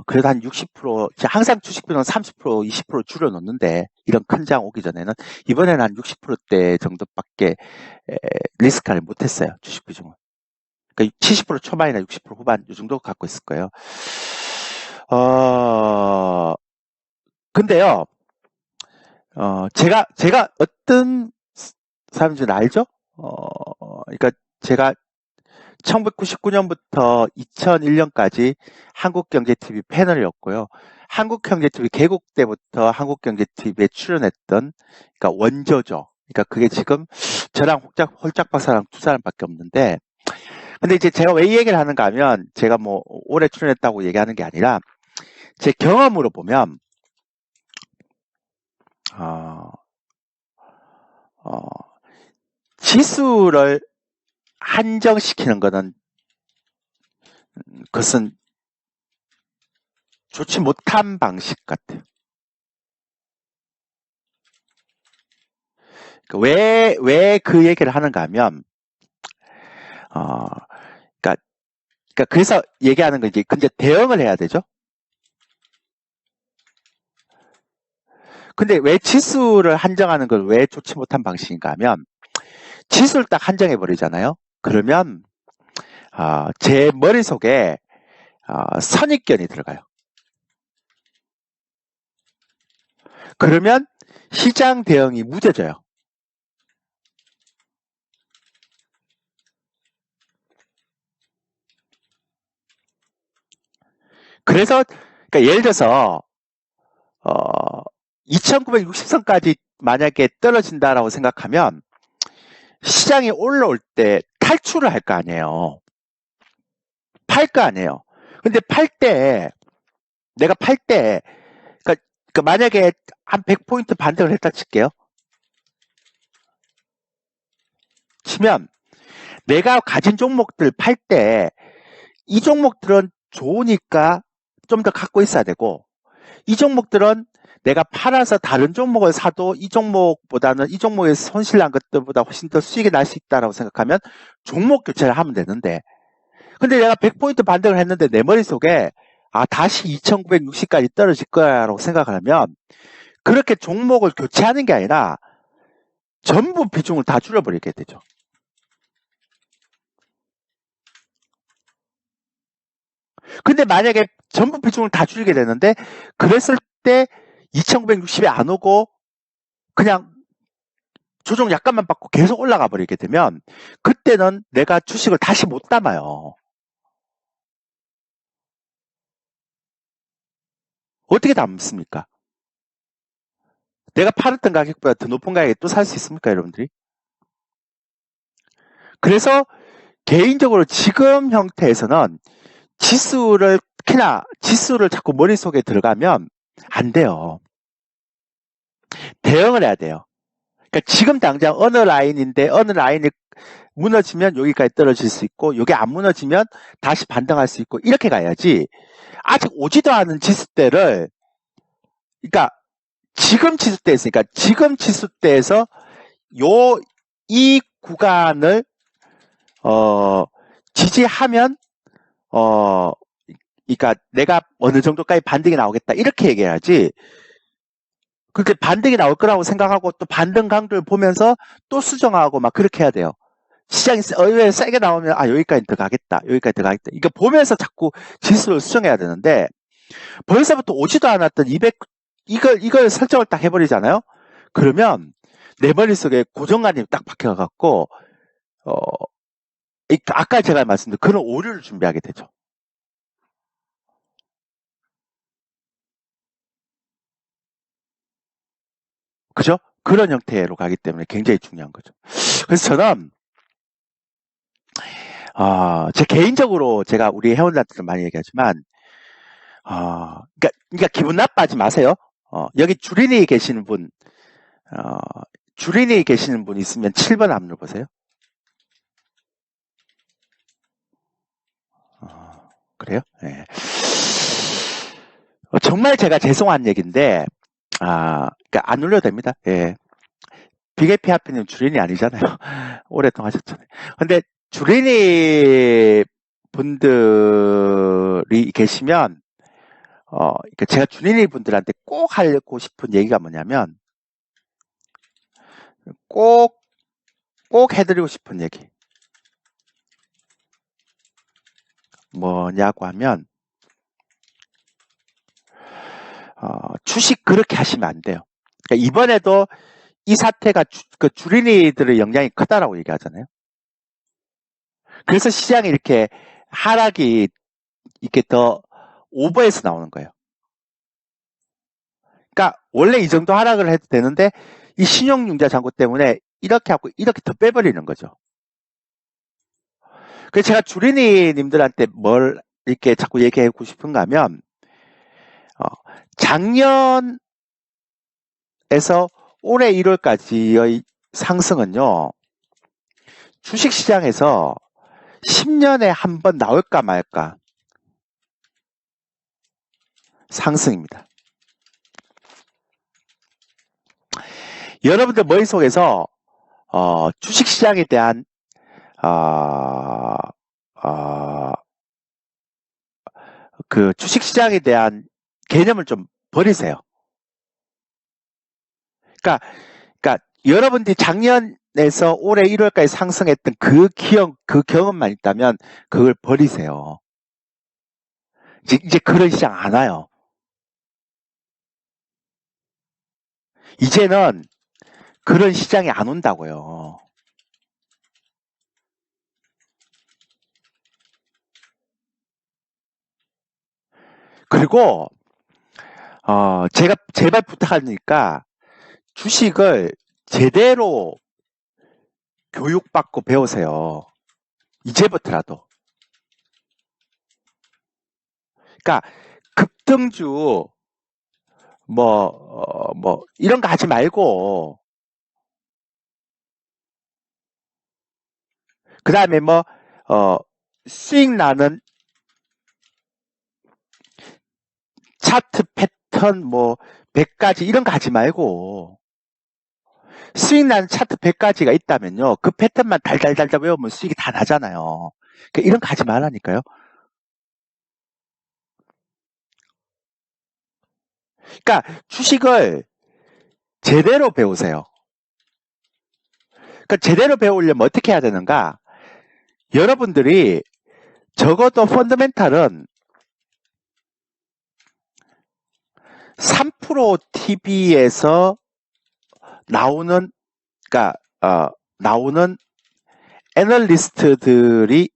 그래도 한 60%, 항상 주식 비중은 30%, 20% 줄여놓는데 이런 큰 장 오기 전에는 이번에는 한 60%대 정도밖에 리스크를 못했어요. 주식 비중은. 그러니까 70% 초반이나 60% 후반 이 정도 갖고 있을 거예요. 근데요, 제가 어떤 사람인지 알죠? 그러니까 제가 1999년부터 2001년까지 한국경제TV 패널이었고요. 한국경제TV 개국 때부터 한국경제TV에 출연했던, 그러니까 원조죠. 그러니까 그게 지금 저랑 홀짝 박사랑 두 사람밖에 없는데, 근데 이제 제가 왜 이 얘기를 하는가 하면 제가 뭐 오래 출연했다고 얘기하는 게 아니라 제 경험으로 보면 어, 어, 지수를 한정시키는 것은 그것은 좋지 못한 방식 같아요. 왜 그 얘기를 하는가 하면 그러니까 그래서 얘기하는 건 이제 근데 대응을 해야 되죠. 근데 왜 지수를 한정하는 걸 왜 좋지 못한 방식인가 하면 지수를 딱 한정해 버리잖아요. 그러면 제 머릿속에 선입견이 들어가요. 그러면 시장 대응이 무뎌져요. 그래서 그러니까 예를 들어서 2960선까지 만약에 떨어진다라고 생각하면 시장이 올라올 때 탈출을 할 거 아니에요. 팔 거 아니에요. 근데 내가 팔 때, 그러니까 만약에 한 100포인트 반등을 했다 칠게요. 치면 내가 가진 종목들 팔 때 이 종목들은 좋으니까 좀 더 갖고 있어야 되고 이 종목들은 내가 팔아서 다른 종목을 사도 이 종목보다는 이 종목에서 손실 난 것들보다 훨씬 더 수익이 날 수 있다고 생각하면 종목 교체를 하면 되는데 근데 내가 100포인트 반등을 했는데 내 머릿속에 다시 2960까지 떨어질 거야라고 생각을 하면 그렇게 종목을 교체하는 게 아니라 전부 비중을 다 줄여버리게 되죠. 근데 만약에 전부 비중을 다 줄이게 되는데 그랬을 때 2960이 안 오고 그냥 조정 약간만 받고 계속 올라가 버리게 되면 그때는 내가 주식을 다시 못 담아요. 어떻게 담습니까? 내가 팔았던 가격보다 더 높은 가격에 또 살 수 있습니까, 여러분들이? 그래서 개인적으로 지금 형태에서는 특히나 지수를 자꾸 머릿속에 들어가면 안 돼요. 대응을 해야 돼요. 그러니까 지금 당장 어느 라인인데 어느 라인이 무너지면 여기까지 떨어질 수 있고 여기 안 무너지면 다시 반등할 수 있고 이렇게 가야지 아직 오지도 않은 지수대를 그러니까 지금 지수대에서 그러니까 지금 지수대에서 이 구간을 지지하면 그러니까 내가 어느 정도까지 반등이 나오겠다 이렇게 얘기해야지 그렇게 반등이 나올 거라고 생각하고 또 반등 강도를 보면서 또 수정하고 막 그렇게 해야 돼요. 시장이 의외로 세게 나오면 여기까지 더 가겠다 여기까지 더 가겠다 이거 보면서 자꾸 지수를 수정해야 되는데 벌써부터 오지도 않았던 200 이걸 설정을 딱 해버리잖아요. 그러면 내 머릿속에 고정관념이 딱 박혀갖고 아까 제가 말씀드린 그런 오류를 준비하게 되죠. 그죠? 그런 형태로 가기 때문에 굉장히 중요한 거죠. 그래서 저는 제 개인적으로 제가 우리 회원들한테 많이 얘기하지만 그러니까 기분 나빠하지 마세요. 여기 주린이 계시는 분 주린이 계시는 분 있으면 7번 한번 눌러보세요. 그래요? 네. 정말 제가 죄송한 얘기인데 그러니까 안 눌려도 됩니다. 예. BKP 하피님 주린이 아니잖아요. 오랫동안 하셨잖아요. 근데 주린이 분들이 계시면 그러니까 제가 주린이 분들한테 꼭 하고 싶은 얘기가 뭐냐면 꼭 해드리고 싶은 얘기 뭐냐고 하면 주식 그렇게 하시면 안 돼요. 그러니까 이번에도 이 사태가 그 주린이들의 영향이 크다라고 얘기하잖아요. 그래서 시장이 이렇게 하락이 이렇게 더 오버해서 나오는 거예요. 그러니까 원래 이 정도 하락을 해도 되는데 이 신용융자 잔고 때문에 이렇게 하고 이렇게 더 빼버리는 거죠. 그래서 제가 주린이님들한테 뭘 이렇게 자꾸 얘기하고 싶은가 하면, 어, 작년에서 올해 1월까지의 상승은요, 주식시장에서 10년에 한 번 나올까 말까 상승입니다. 여러분들 머릿속에서 주식시장에 대한 그 주식시장에 대한 개념을 좀 버리세요. 그러니까 여러분들이 작년에서 올해 1월까지 상승했던 그 경험만 있다면 그걸 버리세요. 이제 그런 시장 안 와요. 이제는 그런 시장이 안 온다고요. 그리고 제가 제발 부탁하니까 주식을 제대로 교육받고 배우세요. 이제부터라도. 그러니까 급등주 이런 거 하지 말고, 그 다음에 수익 나는 차트 패턴 100가지 이런 거 하지 말고, 수익 나는 차트 100가지가 있다면요, 그 패턴만 달달달달 외우면 수익이 다 나잖아요. 그러니까 이런 거 하지 말라니까요. 그러니까 주식을 제대로 배우세요. 그러니까 제대로 배우려면 어떻게 해야 되는가? 여러분들이 적어도 펀더멘탈은 3프로 TV에서 나오는, 그러니까 나오는 애널리스트들이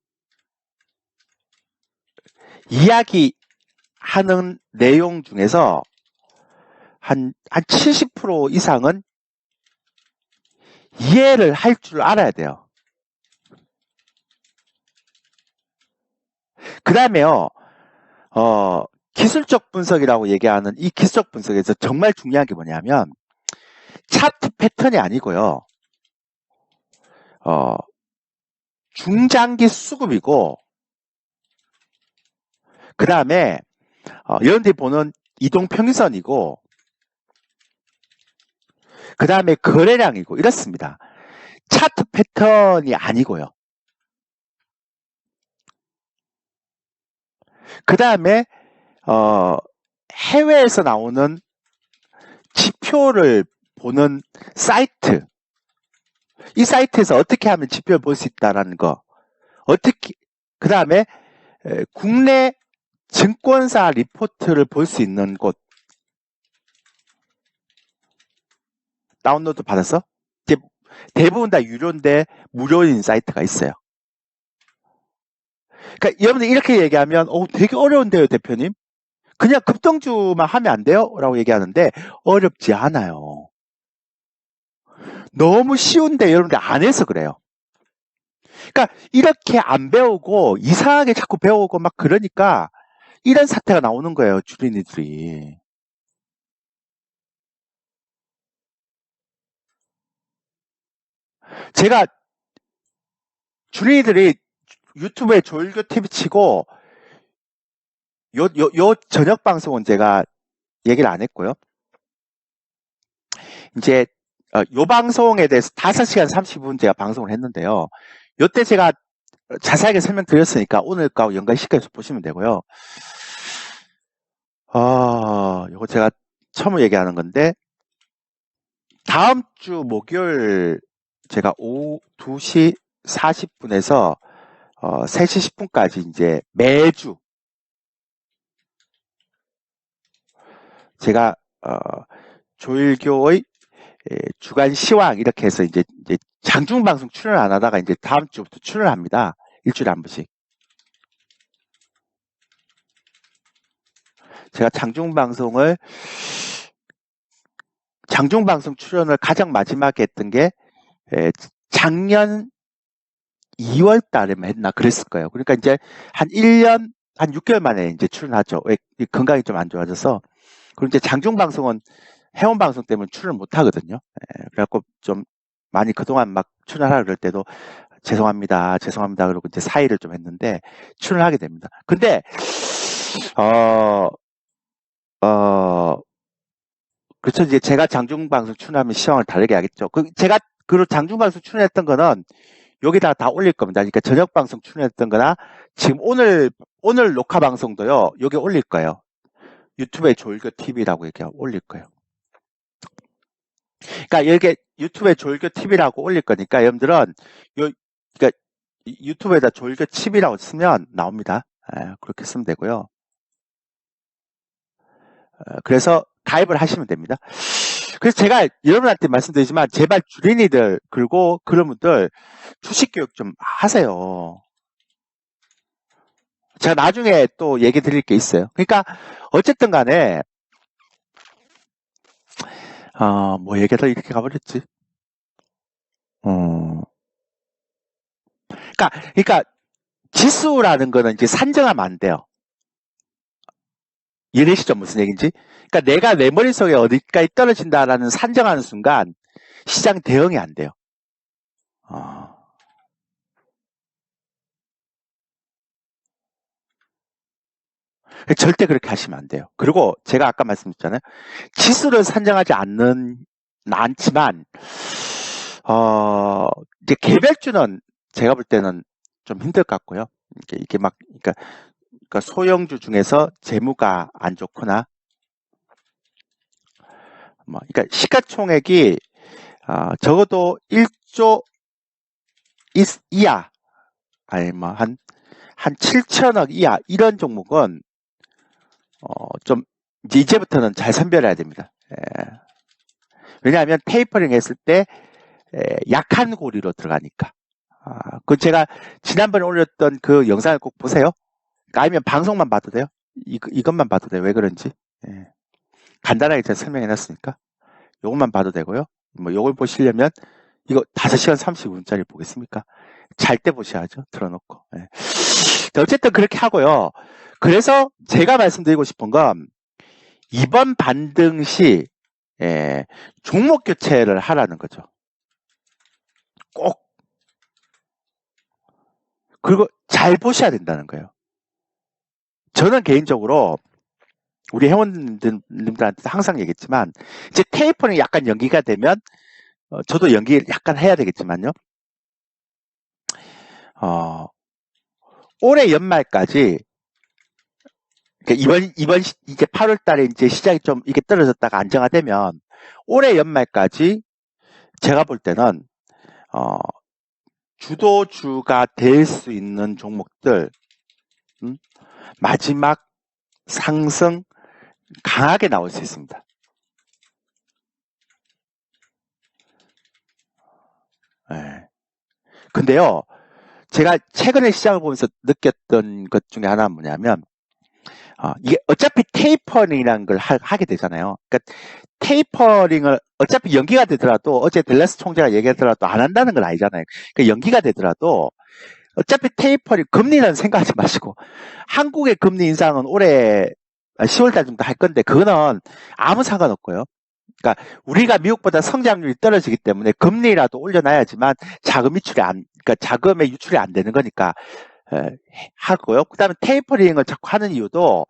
이야기하는 내용 중에서 한 70% 이상은 이해를 할 줄 알아야 돼요. 그 다음에요, 기술적 분석이라고 얘기하는 이 기술적 분석에서 정말 중요한 게 뭐냐면, 차트 패턴이 아니고요, 중장기 수급이고, 그 다음에 여러분들이 보는 이동평균선이고, 그 다음에 거래량이고 이렇습니다. 차트 패턴이 아니고요. 그 다음에 해외에서 나오는 지표를 보는 사이트, 이 사이트에서 어떻게 하면 지표를 볼 수 있다는 거, 그 다음에 국내 증권사 리포트를 볼 수 있는 곳, 다운로드 받았어? 이제 대부분 다 유료인데 무료인 사이트가 있어요. 그러니까 여러분들 이렇게 얘기하면 되게 어려운데요, 대표님? 그냥 급등주만 하면 안 돼요? 라고 얘기하는데 어렵지 않아요. 너무 쉬운데 여러분들 안 해서 그래요. 그러니까 이렇게 안 배우고 이상하게 자꾸 배우고 막 그러니까 이런 사태가 나오는 거예요, 주린이들이. 제가 주린이들이 유튜브에 조일교 TV 치고 요 저녁 방송은 제가 얘기를 안 했고요. 이제 요 방송에 대해서 5시간 30분 제가 방송을 했는데요. 요때 제가 자세하게 설명드렸으니까 오늘 거하고 연관시켜서 보시면 되고요. 요거 제가 처음 얘기하는 건데, 다음 주 목요일 제가 오후 2시 40분에서 3시 10분까지 이제 매주 제가 조일교의 주간 시황 이렇게 해서 이제 장중 방송 출연 안 하다가 이제 다음 주부터 출연합니다. 일주일에 한 번씩. 제가 장중 방송 출연을 가장 마지막에 했던 게 작년 2월 달에 했나 그랬을 거예요. 그러니까 이제 한 1년, 한 6개월 만에 이제 출연하죠. 왜 건강이 좀 안 좋아져서. 그리고 이제 장중 방송은 회원 방송 때문에 출연 못 하거든요. 예, 그래갖고 좀 많이 그동안 막 출연하라 그럴 때도 죄송합니다, 죄송합니다. 그러고 이제 사의를 좀 했는데 출연하게 됩니다. 근데, 어, 어, 그렇죠. 이제 제가 장중 방송 출연하면 시황을 다르게 하겠죠. 제가 그 장중 방송 출연했던 거는 여기다가 다 올릴 겁니다. 그러니까 저녁 방송 출연했던 거나 지금 오늘 녹화 방송도요, 여기 올릴 거예요. 유튜브에 졸교 TV라고 이렇게 올릴 거예요. 그러니까 여기 유튜브에 졸교 TV라고 올릴 거니까 여러분들은 그러니까 유튜브에다 졸교 TV라고 쓰면 나옵니다. 그렇게 쓰면 되고요. 그래서 가입을 하시면 됩니다. 그래서 제가 여러분한테 말씀드리지만 제발 주린이들 그리고 그런 분들 주식 교육 좀 하세요. 제가 나중에 또 얘기 드릴 게 있어요. 그러니까 어쨌든 간에 뭐 얘기하다 이렇게 가버렸지. 그러니까 지수라는 거는 이제 산정하면 안 돼요. 이해되시죠? 무슨 얘기인지? 그러니까 내가 내 머릿속에 어디까지 떨어진다라는 산정하는 순간 시장 대응이 안 돼요. 절대 그렇게 하시면 안 돼요. 그리고 제가 아까 말씀드렸잖아요. 지수를 산정하지 않지만 이제 개별주는 제가 볼 때는 좀 힘들 것 같고요. 이게 막 그러니까 소형주 중에서 재무가 안 좋거나 그러니까 시가총액이 적어도 1조 이하 아니 한 7천억 이하 이런 종목은 좀 이제부터는 잘 선별해야 됩니다. 왜냐하면 테이퍼링 했을 때 약한 고리로 들어가니까. 그 제가 지난번에 올렸던 그 영상을 꼭 보세요. 아니면 방송만 봐도 돼요. 이것만 봐도 돼요. 왜 그런지. 간단하게 제가 설명해놨으니까 이것만 봐도 되고요. 뭐 이걸 보시려면 이거 5시간 35분짜리 보겠습니까? 잘 때 보셔야죠. 틀어놓고. 어쨌든 그렇게 하고요. 그래서 제가 말씀드리고 싶은 건 이번 반등 시 종목 교체를 하라는 거죠. 꼭. 그리고 잘 보셔야 된다는 거예요. 저는 개인적으로 우리 회원님들한테 항상 얘기했지만 이제 테이퍼링이 약간 연기가 되면 저도 연기 약간 해야 되겠지만요. 올해 연말까지 그러니까 이번 이제 8월 달에 이제 시장이 좀 이게 떨어졌다가 안정화되면 올해 연말까지 제가 볼 때는 주도주가 될 수 있는 종목들 마지막 상승 강하게 나올 수 있습니다. 근데요, 제가 최근에 시장을 보면서 느꼈던 것 중에 하나는 뭐냐면 이게 어차피 테이퍼링이라는 걸 하게 되잖아요. 그러니까 테이퍼링을 어차피 연기가 되더라도 어제 델러스 총재가 얘기하더라도 안 한다는 건 아니잖아요. 그러니까 연기가 되더라도 어차피 테이퍼링 금리는 생각하지 마시고 한국의 금리 인상은 올해 10월달 정도 할 건데 그거는 아무 상관없고요. 그러니까 우리가 미국보다 성장률이 떨어지기 때문에 금리라도 올려놔야지만 그러니까 자금의 유출이 안 되는 거니까 하고요. 그다음에 테이퍼링을 자꾸 하는 이유도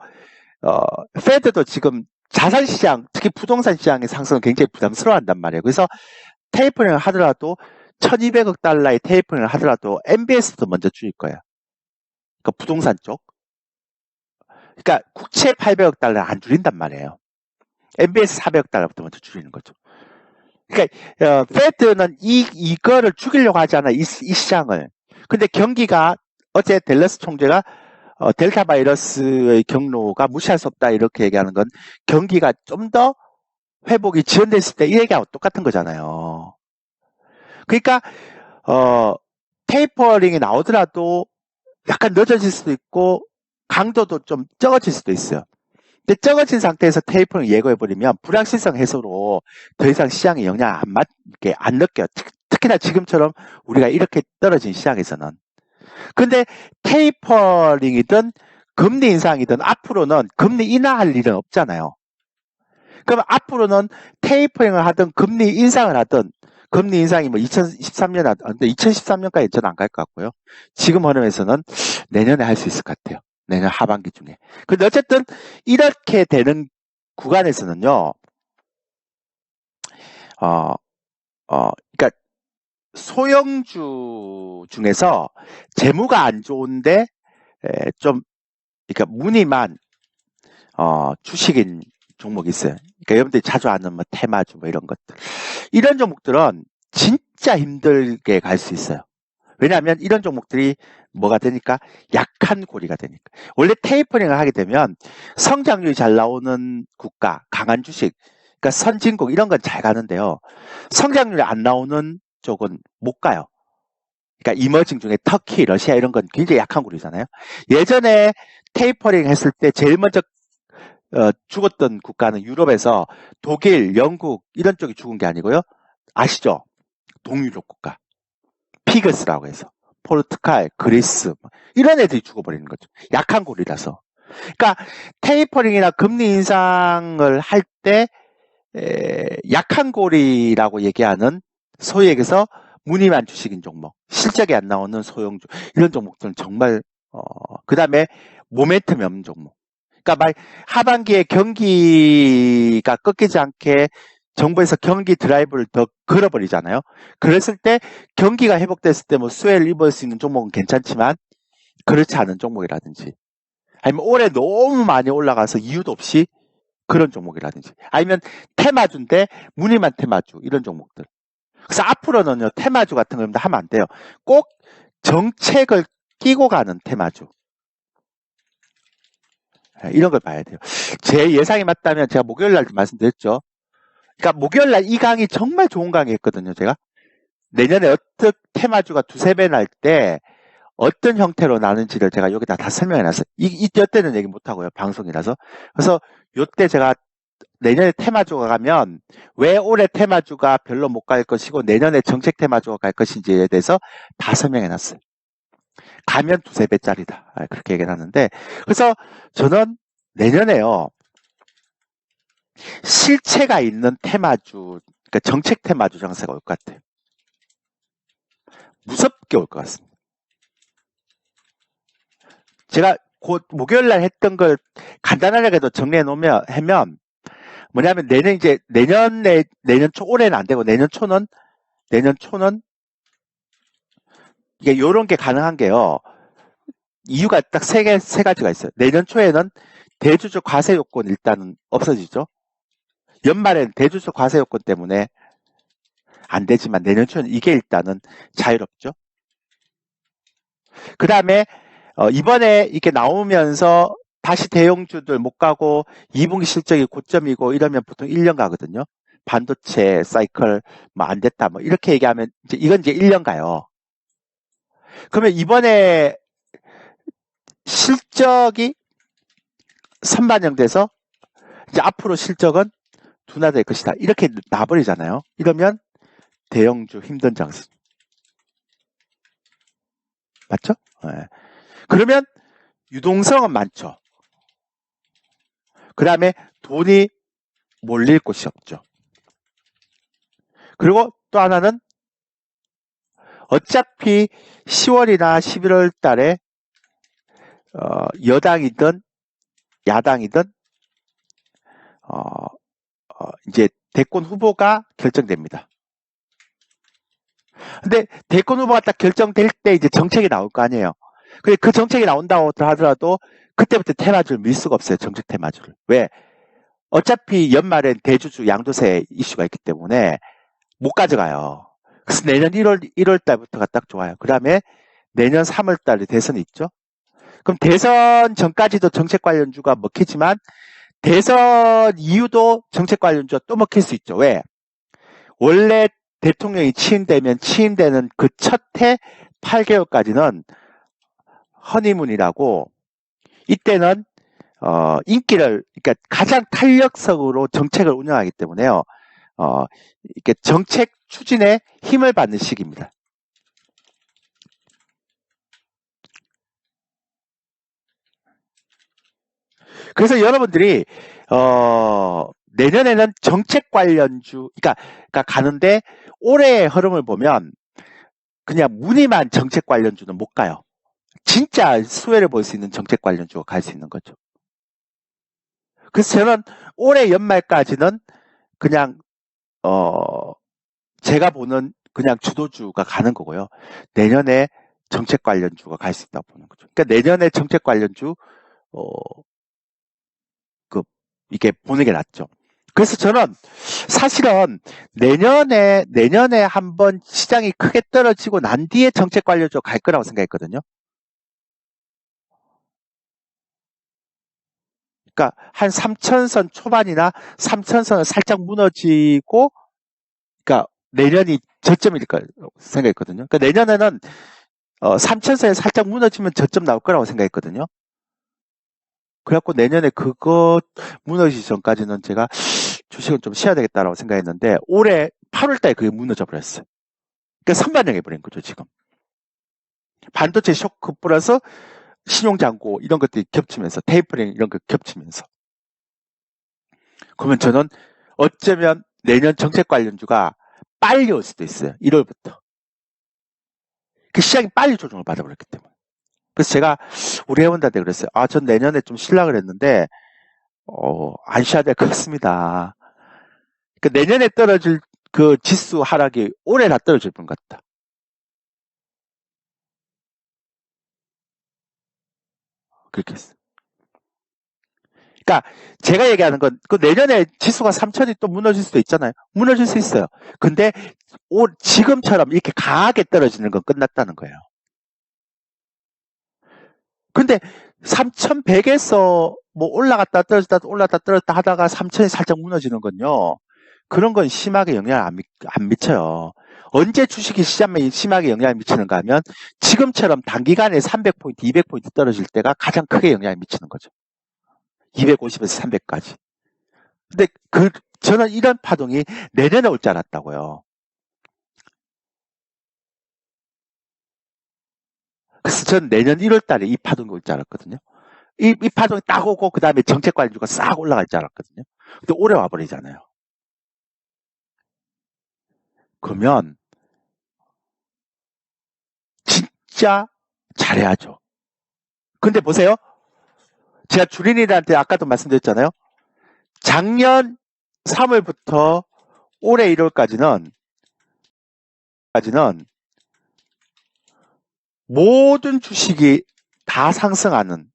페드도 지금 자산 시장, 특히 부동산 시장의 상승을 굉장히 부담스러워한단 말이에요. 그래서 테이퍼링을 하더라도 1,200억 달러의 테이퍼링을 하더라도 MBS도 먼저 줄일 거예요. 그러니까 부동산 쪽. 그러니까 국채 800억 달러를 안 줄인단 말이에요. MBS 400억 달러부터 먼저 줄이는 거죠. 그러니까 페드는 이거를 죽이려고 하잖아, 이 시장을. 근데 경기가 어제 델러스 총재가 델타 바이러스의 경로가 무시할 수 없다 이렇게 얘기하는 건 경기가 좀 더 회복이 지연됐을 때 이 얘기하고 똑같은 거잖아요. 그러니까 테이퍼링이 나오더라도 약간 늦어질 수도 있고 강도도 좀 적어질 수도 있어요. 근데 적어진 상태에서 테이퍼링 예고해버리면 불확실성 해소로 더 이상 시장에 영향 안 느껴요. 특히 특히나 지금처럼 우리가 이렇게 떨어진 시장에서는. 근데 테이퍼링이든 금리 인상이든 앞으로는 금리 인하할 일은 없잖아요. 그럼 앞으로는 테이퍼링을 하든 금리 인상을 하든, 금리 인상이 뭐 2013년, 2013년까지 저는 안 갈 것 같고요. 지금 흐름에서는 내년에 할 수 있을 것 같아요. 내년 하반기 중에. 근데 어쨌든 이렇게 되는 구간에서는요, 그러니까 소형주 중에서 재무가 안 좋은데 좀 그러니까 무늬만 주식인 종목이 있어요. 그러니까 여러분들이 자주 아는 뭐 테마주 뭐 이런 것들. 이런 종목들은 진짜 힘들게 갈 수 있어요. 왜냐하면 이런 종목들이 뭐가 되니까 약한 고리가 되니까. 원래 테이퍼링을 하게 되면 성장률이 잘 나오는 국가, 강한 주식, 그러니까 선진국 이런 건 잘 가는데요. 성장률이 안 나오는 쪽은 못 가요. 그러니까 이머징 중에 터키, 러시아 이런 건 굉장히 약한 고리잖아요. 예전에 테이퍼링 했을 때 제일 먼저 죽었던 국가는 유럽에서 독일, 영국 이런 쪽이 죽은 게 아니고요. 아시죠? 동유럽 국가. 피그스라고 해서. 포르투갈, 그리스 이런 애들이 죽어버리는 거죠. 약한 고리라서. 그러니까 테이퍼링이나 금리 인상을 할 때 약한 고리라고 얘기하는 소위 얘기해서 무늬만 주식인 종목, 실적이 안 나오는 소형주 이런 종목들은 정말 그 다음에 모멘텀이 없는 종목. 그러니까 하반기에 경기가 꺾이지 않게 정부에서 경기 드라이브를 더 걸어버리잖아요. 그랬을 때 경기가 회복됐을 때 뭐 수혜를 입을 수 있는 종목은 괜찮지만 그렇지 않은 종목이라든지 아니면 올해 너무 많이 올라가서 이유도 없이 그런 종목이라든지 아니면 테마주인데 무늬만 테마주 이런 종목들. 그래서 앞으로는요 테마주 같은 거 하면 안 돼요. 꼭 정책을 끼고 가는 테마주. 이런 걸 봐야 돼요. 제 예상이 맞다면 제가 목요일 날 말씀드렸죠. 그러니까 목요일 날 이 강의 정말 좋은 강의였거든요. 제가 내년에 어떤 테마주가 두세 배 날 때 어떤 형태로 나는지를 제가 여기다 다 설명해놨어요. 이때는 얘기 못하고요. 방송이라서. 그래서 이때 제가 내년에 테마주가 가면 왜 올해 테마주가 별로 못 갈 것이고 내년에 정책 테마주가 갈 것인지에 대해서 다 설명해놨어요. 가면 두세 배짜리다. 그렇게 얘기해놨는데 그래서 저는 내년에요. 실체가 있는 테마주, 그러니까 정책 테마주 장세가 올 것 같아요. 무섭게 올 것 같습니다. 제가 곧 목요일 날 했던 걸 간단하게도 정리해 놓으면 하면 뭐냐면 내년 초 올해는 안 되고 내년 초는 이게 요런 게 가능한 게요. 이유가 딱 세 가지가 있어요. 내년 초에는 대주주 과세 요건 일단은 없어지죠. 연말엔 대주주 과세 요건 때문에 안 되지만 내년 초에는 이게 일단은 자유롭죠. 그 다음에 이번에 이렇게 나오면서 다시 대형주들 못 가고 2분기 실적이 고점이고 이러면 보통 1년 가거든요. 반도체 사이클 뭐 안 됐다 뭐 이렇게 얘기하면 이건 이제 1년 가요. 그러면 이번에 실적이 선반영돼서 이제 앞으로 실적은 둔화될 것이다. 이렇게 나버리잖아요. 이러면 대형주 힘든 장세. 맞죠? 네. 그러면 유동성은 많죠. 그 다음에 돈이 몰릴 곳이 없죠. 그리고 또 하나는 어차피 10월이나 11월 달에 여당이든 야당이든 이제 대권 후보가 결정됩니다. 근데 대권 후보가 딱 결정될 때 이제 정책이 나올 거 아니에요. 근데 그 정책이 나온다고 하더라도 그때부터 테마주를 밀 수가 없어요. 정책 테마주를. 왜? 어차피 연말엔 대주주 양도세 이슈가 있기 때문에 못 가져가요. 그래서 내년 1월 달부터가 딱 좋아요. 그 다음에 내년 3월 달에 대선이 있죠. 그럼 대선 전까지도 정책 관련주가 먹히지만 대선 이후도 정책 관련주가 또 먹힐 수 있죠. 왜? 원래 대통령이 취임되면 취임되는 그 첫 해 8개월까지는 허니문이라고 이때는 인기를 그러니까 가장 탄력적으로 정책을 운영하기 때문에요. 이렇게 정책 추진에 힘을 받는 시기입니다. 그래서 여러분들이 내년에는 정책 관련주, 그러니까 가는데 올해의 흐름을 보면 그냥 무늬만 정책 관련주는 못 가요. 진짜 수혜를 볼 수 있는 정책 관련주가 갈 수 있는 거죠. 그래서 저는 올해 연말까지는 그냥 제가 보는 그냥 주도주가 가는 거고요. 내년에 정책 관련주가 갈 수 있다고 보는 거죠. 그러니까 내년에 정책 관련주 이게 보는 게 낫죠. 그래서 저는 사실은 내년에 한번 시장이 크게 떨어지고 난 뒤에 정책 관련주가 갈 거라고 생각했거든요. 그러니까 한 3천선 초반이나 3천선을 살짝 무너지고, 그러니까 내년이 저점일 거 생각했거든요. 그러니까 내년에는 3천선에 살짝 무너지면 저점 나올 거라고 생각했거든요. 그래갖고 내년에 그거 무너지기 전까지는 제가 주식은 좀 쉬어야 되겠다라고 생각했는데 올해 8월달에 그게 무너져 버렸어요. 그러니까 선반영해버린 거죠 지금. 반도체 쇼크 플러스 신용장고 이런 것들이 겹치면서 테이퍼링 이런 거 겹치면서 그러면 저는 어쩌면 내년 정책 관련주가 빨리 올 수도 있어요. 1월부터. 그 시장이 빨리 조정을 받아버렸기 때문에. 그래서 제가 우리 회원들한테 그랬어요. 전 내년에 좀 쉬려고 했는데 안 쉬어야 될 것 같습니다. 그러니까 내년에 떨어질 그 지수 하락이 올해 다 떨어질 것 같다. 그렇게 했어요. 그러니까 제가 얘기하는 건 그 내년에 지수가 3천이 또 무너질 수도 있잖아요. 무너질 수 있어요. 근데 지금처럼 이렇게 강하게 떨어지는 건 끝났다는 거예요. 근데 3,100에서 뭐 올라갔다 떨어졌다 하다가 3천이 살짝 무너지는 건요. 그런 건 심하게 영향을 안 미쳐요. 언제 주식이 시장에 심하게 영향을 미치는가 하면 지금처럼 단기간에 300포인트, 200포인트 떨어질 때가 가장 크게 영향을 미치는 거죠. 250에서 300까지. 근데 저는 이런 파동이 내년에 올 줄 알았다고요. 그래서 전 내년 1월 달에 이 파동이 올 줄 알았거든요. 이 파동이 딱 오고 그 다음에 정책 관련주가 싹 올라갈 줄 알았거든요. 근데 올해 와버리잖아요. 그러면 진짜 잘해야죠. 근데 보세요. 제가 주린이들한테 아까도 말씀드렸잖아요. 작년 3월부터 올해 1월까지는 모든 주식이 다 상승하는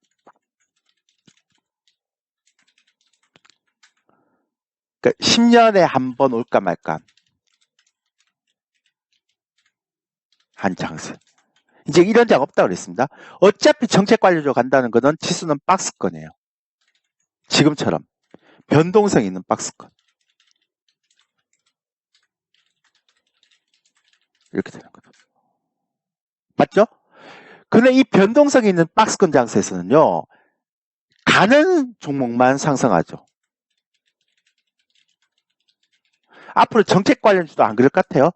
그러니까 10년에 한 번 올까 말까 한 장세. 이제 이런 장 없다고 그랬습니다. 어차피 정책 관료로 간다는 거는 지수는 박스권이에요. 지금처럼 변동성 있는 박스권. 이렇게 되는 거죠. 맞죠? 근데 이 변동성 있는 박스권 장세에서는요. 가는 종목만 상승하죠. 앞으로 정책 관련주도 안 그럴 것 같아요.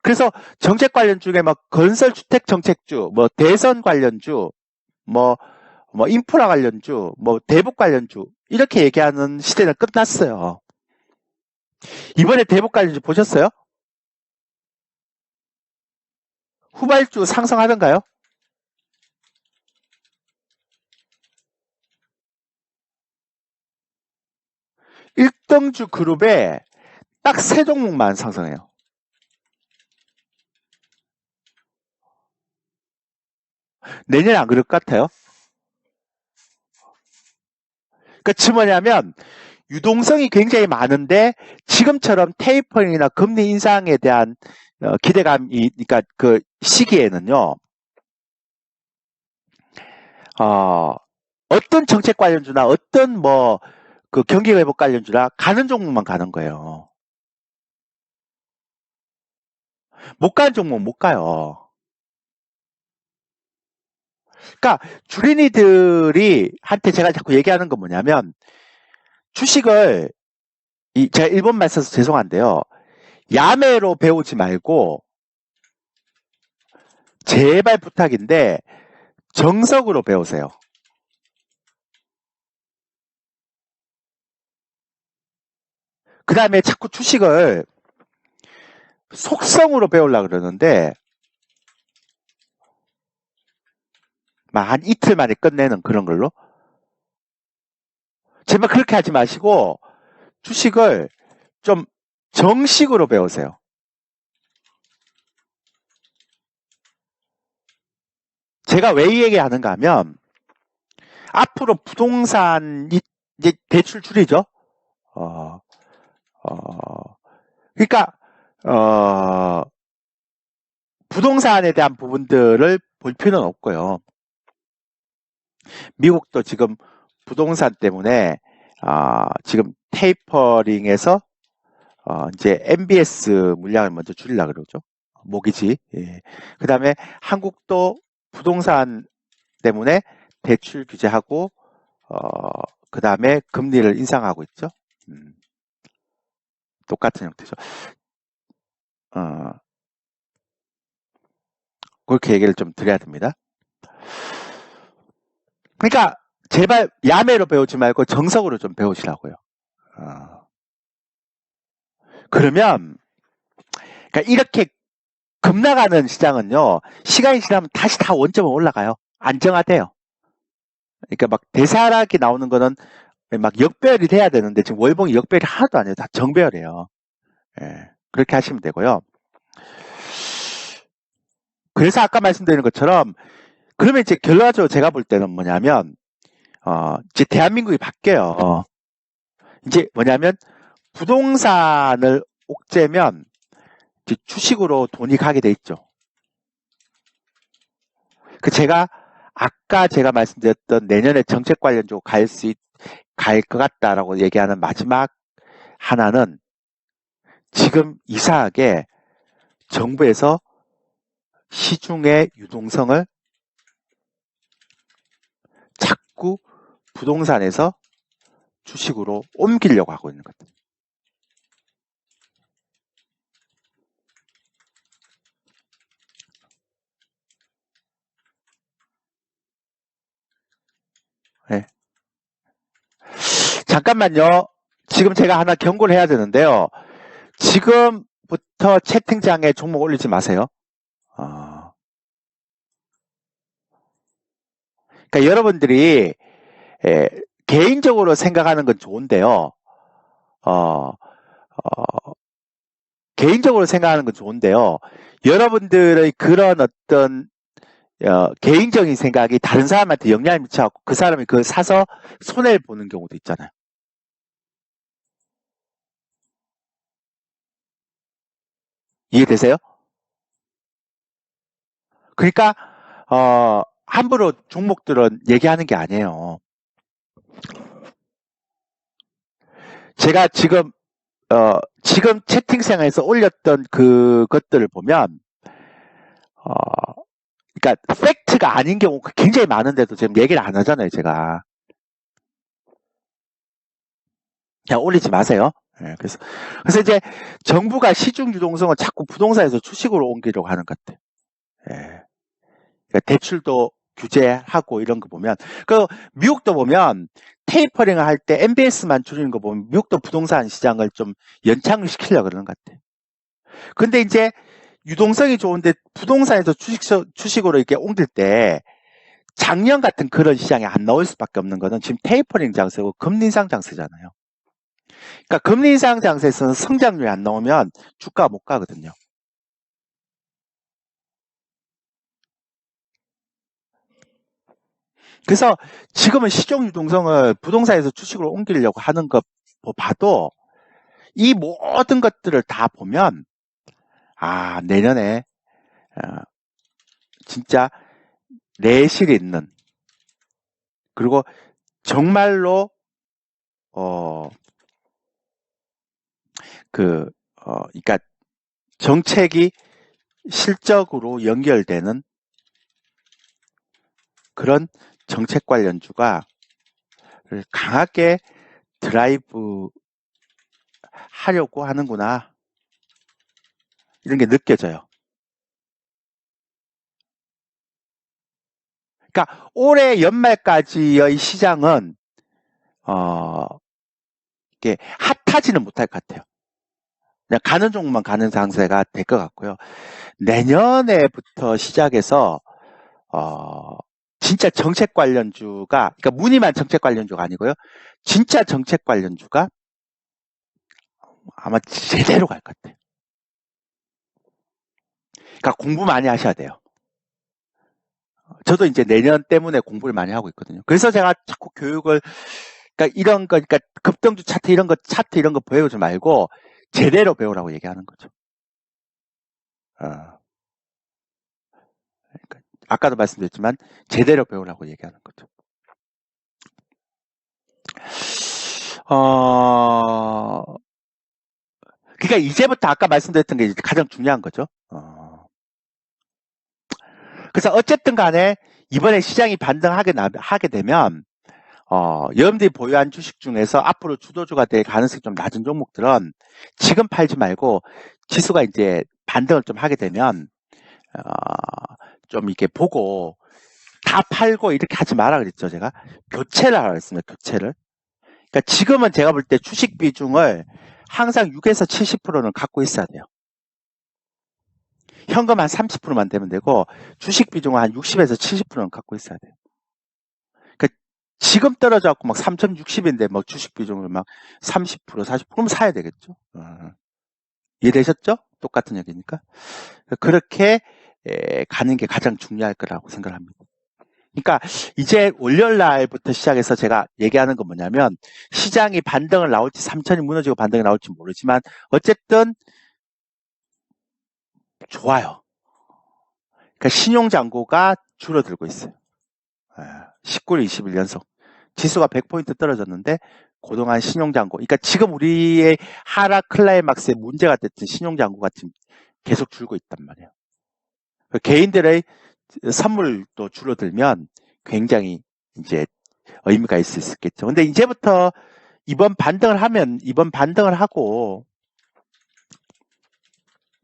그래서 정책 관련주에 막 건설주택 정책주, 뭐 대선 관련주, 뭐 인프라 관련주, 뭐 대북 관련주 이렇게 얘기하는 시대는 끝났어요. 이번에 대북 관련주 보셨어요? 후발주 상승하던가요? 1등주 그룹에 딱 3종목만 상승해요. 내년에 안 그럴 것 같아요. 그러니까 지금 뭐냐면 유동성이 굉장히 많은데 지금처럼 테이퍼링이나 금리 인상에 대한 기대감이 그러니까 그 시기에는요. 어떤 정책 관련주나 어떤 뭐 그 경기 회복 관련주나 가는 종목만 가는 거예요. 못 가는 종목 못 가요. 그러니까 주린이들이 한테 제가 자꾸 얘기하는 건 뭐냐면 주식을 제가 일본말 써서 죄송한데요. 야매로 배우지 말고 제발 부탁인데 정석으로 배우세요. 그 다음에 자꾸 주식을 속성으로 배우려고 그러는데 막 한 이틀 만에 끝내는 그런 걸로 제발 그렇게 하지 마시고 주식을 좀 정식으로 배우세요. 제가 왜 이 얘기하는가 하면 앞으로 부동산이 이제 대출 줄이죠. 어, 그러니까 부동산에 대한 부분들을 볼 필요는 없고요. 미국도 지금 부동산 때문에 지금 테이퍼링에서 이제 MBS 물량을 먼저 줄이려고 그러죠. 모기지. 예. 그 다음에 한국도 부동산 때문에 대출 규제하고 그 다음에 금리를 인상하고 있죠. 똑같은 형태죠. 그렇게 얘기를 좀 드려야 됩니다. 그러니까 제발 야매로 배우지 말고 정석으로 좀 배우시라고요. 그러면 그러니까 이렇게 급락하는 시장은요. 시간이 지나면 다시 다 원점으로 올라가요. 안정화돼요. 그러니까 막 대사락이 나오는 거는 막 역배열이 돼야 되는데 지금 월봉이 역배열이 하나도 아니에요. 다 정배열이에요. 예, 그렇게 하시면 되고요. 그래서 아까 말씀드린 것처럼 그러면 이제 결과적으로 제가 볼 때는 뭐냐면 이제 대한민국이 바뀌어요. 이제 뭐냐면 부동산을 옥죄면 이제 주식으로 돈이 가게 돼 있죠. 그 아까 제가 말씀드렸던 내년에 정책 관련적으로 갈 것 같다라고 얘기하는 마지막 하나는 지금 이상하게 정부에서 시중의 유동성을 자꾸 부동산에서 주식으로 옮기려고 하고 있는 것들. 네. 잠깐만요. 지금 제가 하나 경고를 해야 되는데요. 지금부터 채팅창에 종목 올리지 마세요. 그러니까 여러분들이 개인적으로 생각하는 건 좋은데요. 개인적으로 생각하는 건 좋은데요. 여러분들의 그런 어떤 개인적인 생각이 다른 사람한테 영향을 미쳐갖고 그 사람이 그걸 사서 손해를 보는 경우도 있잖아요. 이해되세요? 그러니까 함부로 종목들은 얘기하는 게 아니에요. 제가 지금 채팅창에서 올렸던 그것들을 보면 그러니까 팩트가 아닌 경우가 굉장히 많은데도 지금 얘기를 안 하잖아요, 제가. 그냥 올리지 마세요. 네, 그래서 이제 정부가 시중 유동성을 자꾸 부동산에서 주식으로 옮기려고 하는 것 같아요. 네. 그러니까 대출도 규제하고 이런 거 보면 미국도 보면 테이퍼링을 할 때 MBS만 줄이는 거 보면 미국도 부동산 시장을 좀 연착륙 시키려고 그러는 것 같아요. 근데 이제 유동성이 좋은데 부동산에서 주식으로 이렇게 옮길 때 작년 같은 그런 시장에 안 나올 수밖에 없는 거는 지금 테이퍼링 장세고 금리 인상 장세잖아요. 그러니까 금리 인상 장세에서는 성장률이 안 나오면 주가가 못 가거든요. 그래서 지금은 시중 유동성을 부동산에서 주식으로 옮기려고 하는 것 봐도 이 모든 것들을 다 보면 내년에 진짜 내실이 있는 그리고 정말로 그러니까 정책이 실적으로 연결되는 그런 정책 관련주가 강하게 드라이브 하려고 하는구나. 이런 게 느껴져요. 그러니까 올해 연말까지의 시장은 이게 핫하지는 못할 것 같아요. 그냥 가는 종목만 가는 상세가 될 것 같고요. 내년에부터 시작해서 진짜 정책 관련주가, 그러니까 무늬만 정책 관련주가 아니고요. 진짜 정책 관련주가 아마 제대로 갈 것 같아요. 그러니까 공부 많이 하셔야 돼요. 저도 이제 내년 때문에 공부를 많이 하고 있거든요. 그래서 제가 자꾸 교육을, 그러니까 이런 거, 그러니까 급등주 차트 이런 거 배우지 말고 제대로 배우라고 얘기하는 거죠. 그러니까 아까도 말씀드렸지만 제대로 배우라고 얘기하는 거죠. 그러니까 이제부터 아까 말씀드렸던 게 가장 중요한 거죠. 그래서 어쨌든 간에 이번에 시장이 하게 되면 여러분들이 보유한 주식 중에서 앞으로 주도주가 될 가능성이 좀 낮은 종목들은 지금 팔지 말고 지수가 이제 반등을 좀 하게 되면 좀 이렇게 보고 다 팔고 이렇게 하지 마라 그랬죠. 제가 교체를 하라 그랬습니다. 교체를. 그러니까 지금은 제가 볼 때 주식 비중을 항상 6에서 70%는 갖고 있어야 돼요. 현금 한 30%만 되면 되고 주식 비중은 한 60에서 70%는 갖고 있어야 돼요. 그러니까 지금 떨어져갖고 막 3,060인데 막 주식 비중을 막 30%, 40%면 사야 되겠죠. 이해되셨죠? 똑같은 얘기니까. 그렇게 가는 게 가장 중요할 거라고 생각합니다. 그러니까 이제 월요일 날부터 시작해서 제가 얘기하는 건 뭐냐면 시장이 반등을 나올지 3천이 무너지고 반등이 나올지 모르지만 어쨌든 좋아요. 그러니까 신용잔고가 줄어들고 있어요. 19일 20일 연속. 지수가 100포인트 떨어졌는데 그동안 신용잔고, 그러니까 지금 우리의 하락 클라이막스에 문제가 됐던 신용잔고가 지금 계속 줄고 있단 말이에요. 개인들의 선물도 줄어들면 굉장히 이제 의미가 있을 수 있겠죠. 근데 이제부터 이번 반등을 하고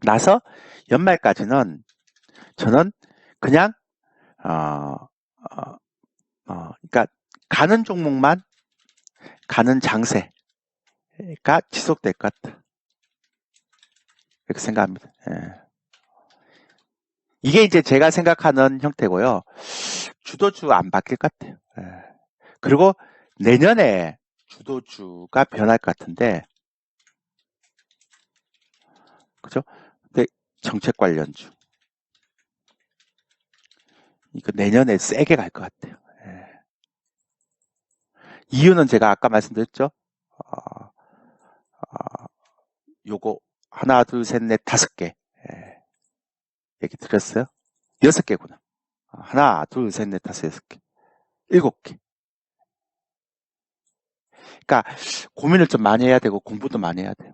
나서 연말까지는 저는 그냥 그러니까 가는 종목만 가는 장세가 지속될 것 같다. 이렇게 생각합니다. 이게 이제 제가 생각하는 형태고요. 주도주 안 바뀔 것 같아요. 그리고 내년에 주도주가 변할 것 같은데, 그죠? 근데 정책 관련주. 이거 내년에 세게 갈 것 같아요. 이유는 제가 아까 말씀드렸죠? 요거 하나, 둘, 셋, 넷, 5개 얘기 드렸어요? 6개구나. 하나, 둘, 셋, 넷, 5, 6개. 7개. 그러니까 고민을 좀 많이 해야 되고 공부도 많이 해야 돼요.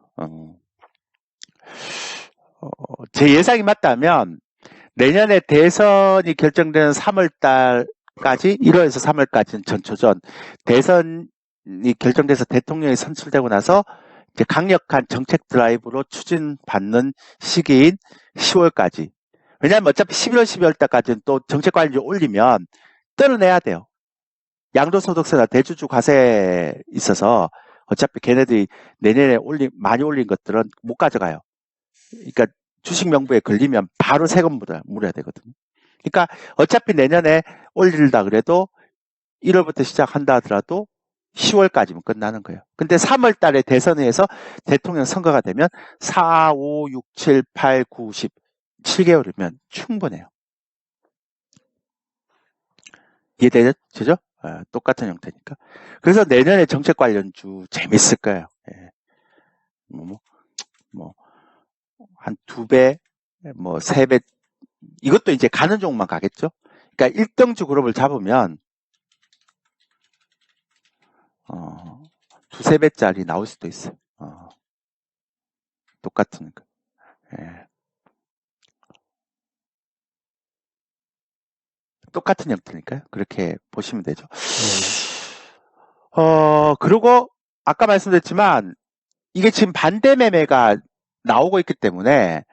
제 예상이 맞다면 내년에 대선이 결정되는 3월달까지 1월에서 3월까지는 전초전, 대선이 결정돼서 대통령이 선출되고 나서 이제 강력한 정책 드라이브로 추진받는 시기인 10월까지. 왜냐하면 어차피 11월, 12월달까지는 또 정책 관리를 올리면 떨어내야 돼요. 양도소득세나 대주주 과세에 있어서 어차피 걔네들이 내년에 많이 올린 것들은 못 가져가요. 그러니까 주식 명부에 걸리면 바로 세금 물어야 되거든요. 그러니까 어차피 내년에 올린다 그래도 1월부터 시작한다 하더라도 10월까지면 끝나는 거예요. 근데 3월 달에 대선에 해서 대통령 선거가 되면 4, 5, 6, 7, 8, 9, 10, 7개월이면 충분해요. 이해되죠? 똑같은 형태니까. 그래서 내년에 정책 관련주 재밌을 거예요. 한 2배, 3배, 이것도 이제 가는 종목만 가겠죠? 그러니까 1등주 그룹을 잡으면, 2, 3배짜리 나올 수도 있어요. 똑같으니까. 똑같은 형태니까요. 그렇게 보시면 되죠. 그리고 아까 말씀드렸지만 이게 지금 반대 매매가 나오고 있기 때문에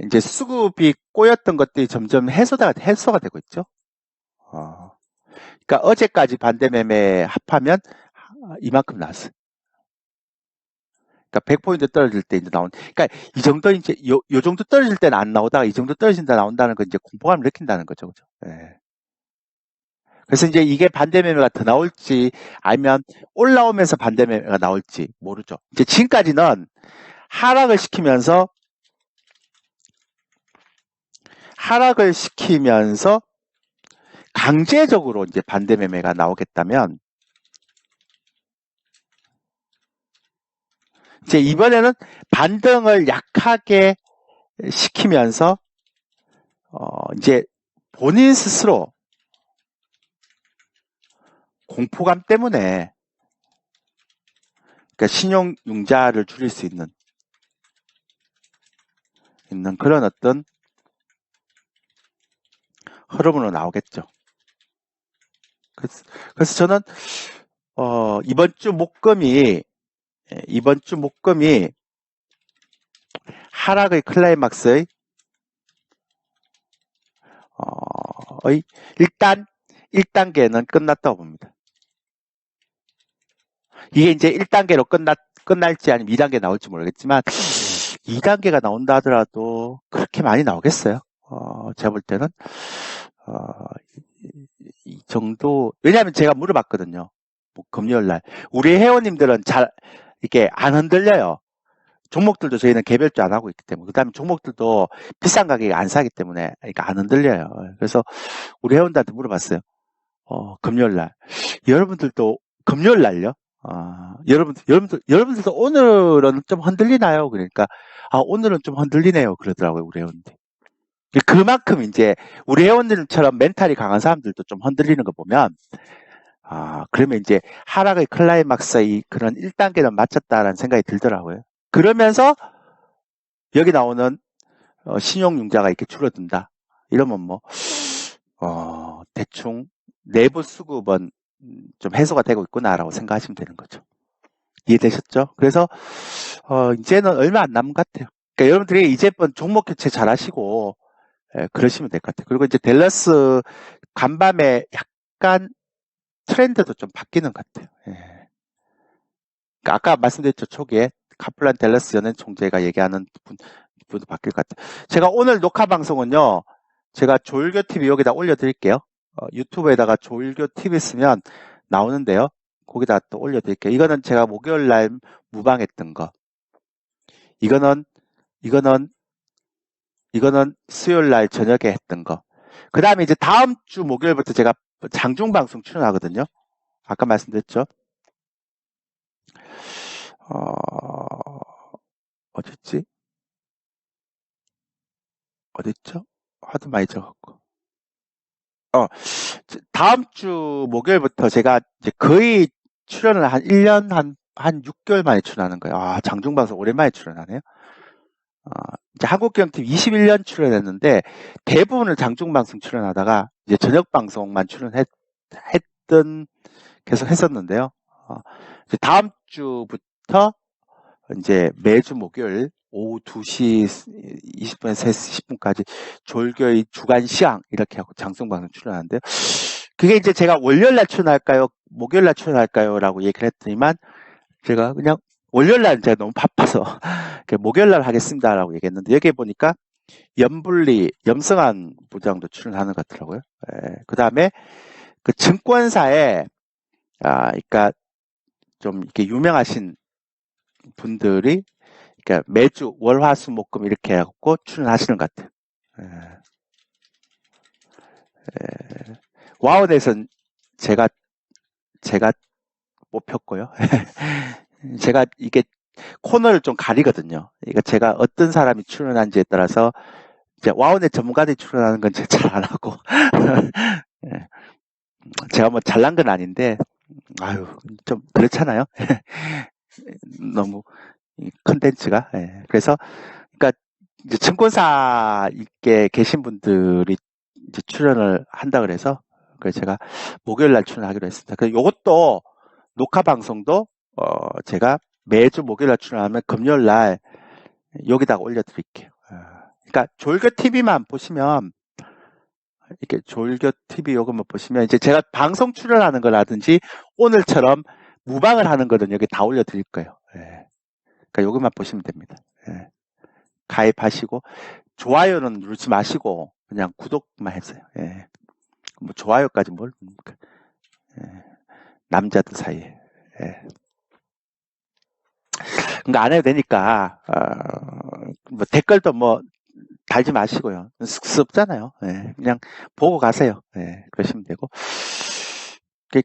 이제 수급이 꼬였던 것들이 점점 해소가 되고 있죠. 그러니까 어제까지 반대 매매 합하면 이만큼 나왔어요. 그러니까 100포인트 떨어질 때 이제 그러니까 이 정도 이제 요 정도 떨어질 때는 안 나오다가 이 정도 떨어진다 나온다는 건 이제 공포감을 느낀다는 거죠. 그죠? 예. 그래서 이제 이게 반대 매매가 더 나올지 아니면 올라오면서 반대 매매가 나올지 모르죠. 이제 지금까지는 하락을 시키면서 강제적으로 이제 반대 매매가 나오겠다면 이제 이번에는 반등을 약하게 시키면서 이제 본인 스스로 공포감 때문에 그러니까 신용 융자를 줄일 수 있는 그런 어떤 흐름으로 나오겠죠. 그래서 저는 이번 주 목금이 하락의 클라이막스의 일단 1단계는 끝났다고 봅니다. 이게 이제 1단계로 끝날지 아니면 2단계 나올지 모르겠지만 2단계가 나온다 하더라도 그렇게 많이 나오겠어요. 제가 볼 때는 이 정도. 왜냐하면 제가 물어봤거든요. 뭐 금요일날 우리 회원님들은 잘 이렇게 안 흔들려요. 종목들도 저희는 개별주 안 하고 있기 때문에, 그 다음에 종목들도 비싼 가격에 안 사기 때문에 그러니까 안 흔들려요. 그래서 우리 회원들한테 물어봤어요. 금요일날 여러분들도 금요일날요? 여러분들도 오늘은 좀 흔들리나요? 그러니까 오늘은 좀 흔들리네요. 그러더라고요, 우리 회원들. 그만큼 이제 우리 회원들처럼 멘탈이 강한 사람들도 좀 흔들리는 거 보면 그러면 이제 하락의 클라이막스의 그런 1단계는 마쳤다라는 생각이 들더라고요. 그러면서 여기 나오는 신용융자가 이렇게 줄어든다. 이러면 뭐 대충 내부 수급은 좀 해소가 되고 있구나라고 생각하시면 되는 거죠. 이해되셨죠? 그래서 이제는 얼마 안 남은 것 같아요. 그러니까 여러분들이 이제번 종목 교체 잘 하시고 그러시면 될 것 같아요. 그리고 이제 댈러스 간밤에 약간 트렌드도 좀 바뀌는 것 같아요. 그러니까 아까 말씀드렸죠. 초기에 카플란 댈러스 연예 총재가 얘기하는 분도 바뀔 것 같아요. 제가 오늘 녹화 방송은요. 제가 조일교 TV 여기다 올려드릴게요. 유튜브에다가 조일교 TV 쓰면 나오는데요. 거기다 또 올려드릴게요. 이거는 제가 목요일 날 무방했던 거. 이거는 수요일 날 저녁에 했던 거. 그 다음에 이제 다음 주 목요일부터 제가 장중 방송 출연하거든요. 아까 말씀드렸죠. 어딨지? 어딨죠? 하도 많이 적었고. 다음 주 목요일부터 제가 이제 거의 출연을 한 1년 한 6개월 만에 출연하는 거예요. 장중 방송 오랜만에 출연하네요. 이제 한국경TV 21년 출연했는데 대부분을 장중 방송 출연하다가 이제 저녁 방송만 계속 했었는데요. 이제 다음 주부터 이제 매주 목요일 오후 2시 20분에서 3시 10분까지 조일교의 주간 시황 이렇게 하고 장중 방송 출연하는데요. 그게 이제 제가 월요일날 출연할까요? 목요일날 출연할까요? 라고 얘기를 했더니만 제가 그냥 월요일날 제가 너무 바빠서 목요일날 하겠습니다라고 얘기했는데 여기에 보니까 염승한 부장도 출연하는 것 같더라고요. 그 다음에 그 증권사에 그러니까 좀 이렇게 유명하신 분들이 그러니까 매주 월화수목금 이렇게 해갖고 출연하시는 것 같아요. 와우넷은 제가 뽑혔고요. 제가 이게 코너를 좀 가리거든요. 이거 제가 어떤 사람이 출연한지에 따라서 이제 와우넷 전문가들이 출연하는 건 제가 잘 안 하고 제가 뭐 잘난 건 아닌데 좀 그렇잖아요. 너무 컨텐츠가. 그래서 그러니까 이제 증권사에 계신 분들이 이제 출연을 한다 그래서 제가 목요일 날 출연하기로 했습니다. 그래서 이것도 녹화 방송도 제가 매주 목요일 날 출연하면 금요일 날 여기다가 올려드릴게요. 그러니까 졸교 TV만 보시면 이렇게 졸교 TV 요것만 보시면 이제 제가 방송 출연하는 거라든지 오늘처럼 무방을 하는 거는 여기 다 올려드릴 거예요. 예. 그러니까 요것만 보시면 됩니다. 예. 가입하시고 좋아요는 누르지 마시고 그냥 구독만 했어요. 예. 뭐 좋아요까지 뭘 예. 남자들 사이에. 예. 그러니까 안 해도 되니까 뭐 댓글도 뭐 달지 마시고요. 쑥스럽잖아요. 예. 그냥 보고 가세요. 예. 그러시면 되고.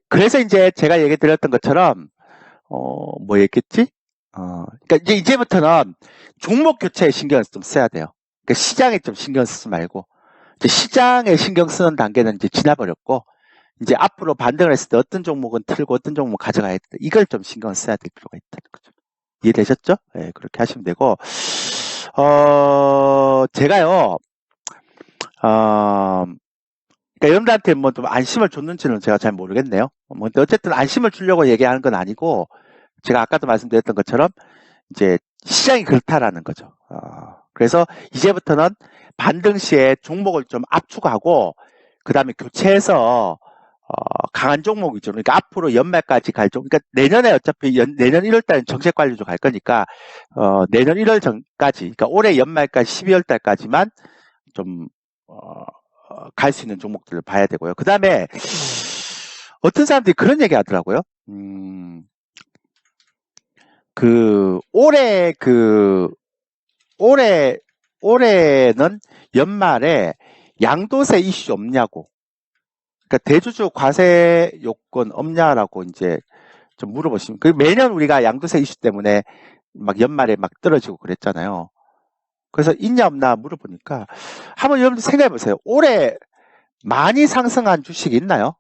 그래서 이제 제가 얘기 드렸던 것처럼 뭐 얘기했지? 그러니까 이제부터는 종목 교체에 신경을 좀 써야 돼요. 그러니까 시장에 좀 신경 쓰지 말고 이제 시장에 신경 쓰는 단계는 이제 지나버렸고 이제 앞으로 반등을 했을 때 어떤 종목은 틀고 어떤 종목은 가져가야 돼. 이걸 좀 신경 써야 될 필요가 있다는 거죠. 이해되셨죠? 네, 그렇게 하시면 되고 제가요 그러니까 여러분들한테 뭐 좀 안심을 줬는지는 제가 잘 모르겠네요. 뭐 어쨌든 안심을 주려고 얘기하는 건 아니고 제가 아까도 말씀드렸던 것처럼 이제 시장이 그렇다라는 거죠. 그래서 이제부터는 반등 시에 종목을 좀 압축하고 그 다음에 교체해서 강한 종목 위주로 그러니까 앞으로 연말까지 갈 종목 그러니까 내년에 어차피 내년 1월달은 정책관리조 갈 거니까 내년 1월 전까지 그러니까 올해 연말까지 12월달까지만 좀 갈 수 있는 종목들을 봐야 되고요. 그 다음에 어떤 사람들이 그런 얘기 하더라고요. 올해는 연말에 양도세 이슈 없냐고. 그러니까 대주주 과세 요건 없냐라고 이제 좀 물어보시면. 매년 우리가 양도세 이슈 때문에 막 연말에 막 떨어지고 그랬잖아요. 그래서 있냐 없나 물어보니까 한번 여러분들 생각해 보세요. 올해 많이 상승한 주식이 있나요?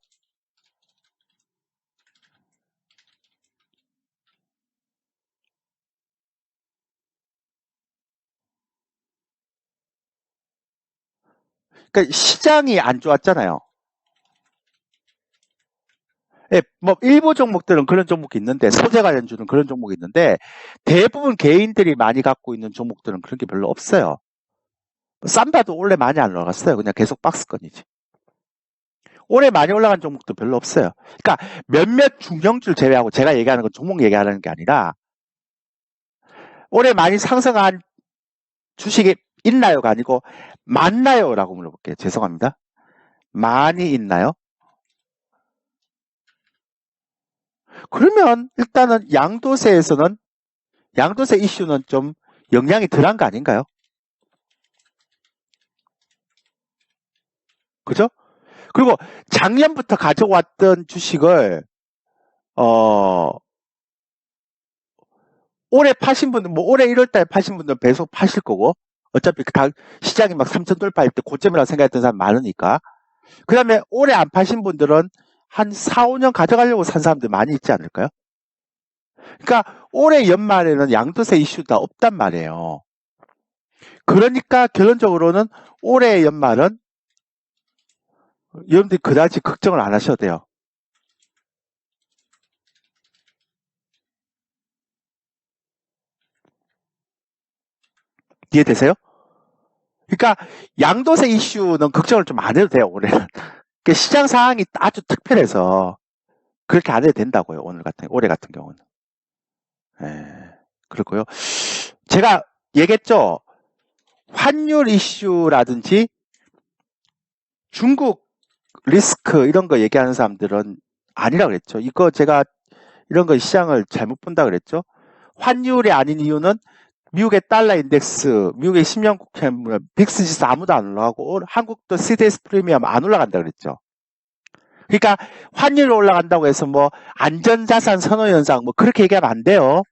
그러니까 시장이 안 좋았잖아요. 예, 뭐 일부 종목들은 그런 종목이 있는데 소재 관련주는 그런 종목이 있는데 대부분 개인들이 많이 갖고 있는 종목들은 그런 게 별로 없어요. 삼바도 올해 많이 안 올라갔어요. 그냥 계속 박스권이지. 올해 많이 올라간 종목도 별로 없어요. 그러니까 몇몇 중형주를 제외하고 제가 얘기하는 건 종목 얘기하는 게 아니라 올해 많이 상승한 주식이 있나요가 아니고 많나요? 라고 물어볼게요. 죄송합니다. 많이 있나요? 그러면 일단은 양도세 이슈는 좀 영향이 덜한 거 아닌가요? 그죠? 그리고 작년부터 가져왔던 주식을 올해 파신 분들 뭐 올해 1월달에 파신 분들은 계속 파실 거고 어차피 다 시장이 막 3천 돌파할 때 고점이라고 생각했던 사람 많으니까 그 다음에 올해 안 파신 분들은 한 4, 5년 가져가려고 산 사람들 많이 있지 않을까요? 그러니까 올해 연말에는 양도세 이슈가 없단 말이에요. 그러니까 결론적으로는 올해 연말은 여러분들이 그다지 걱정을 안 하셔도 돼요. 이해되세요? 그러니까 양도세 이슈는 걱정을 좀 안 해도 돼요, 올해는. 그러니까 시장 상황이 아주 특별해서 그렇게 안 해도 된다고요, 올해 같은 경우는. 그렇고요. 제가 얘기했죠. 환율 이슈라든지 중국 리스크 이런 거 얘기하는 사람들은 아니라 그랬죠. 이거 제가 이런 거 시장을 잘못 본다 그랬죠. 환율이 아닌 이유는 미국의 달러 인덱스, 미국의 10년 국채, 빅스 지수 아무도 안 올라가고 한국도 CDS 프리미엄 안 올라간다 그랬죠. 그러니까 환율이 올라간다고 해서 뭐 안전자산 선호 현상 뭐 그렇게 얘기하면 안 돼요.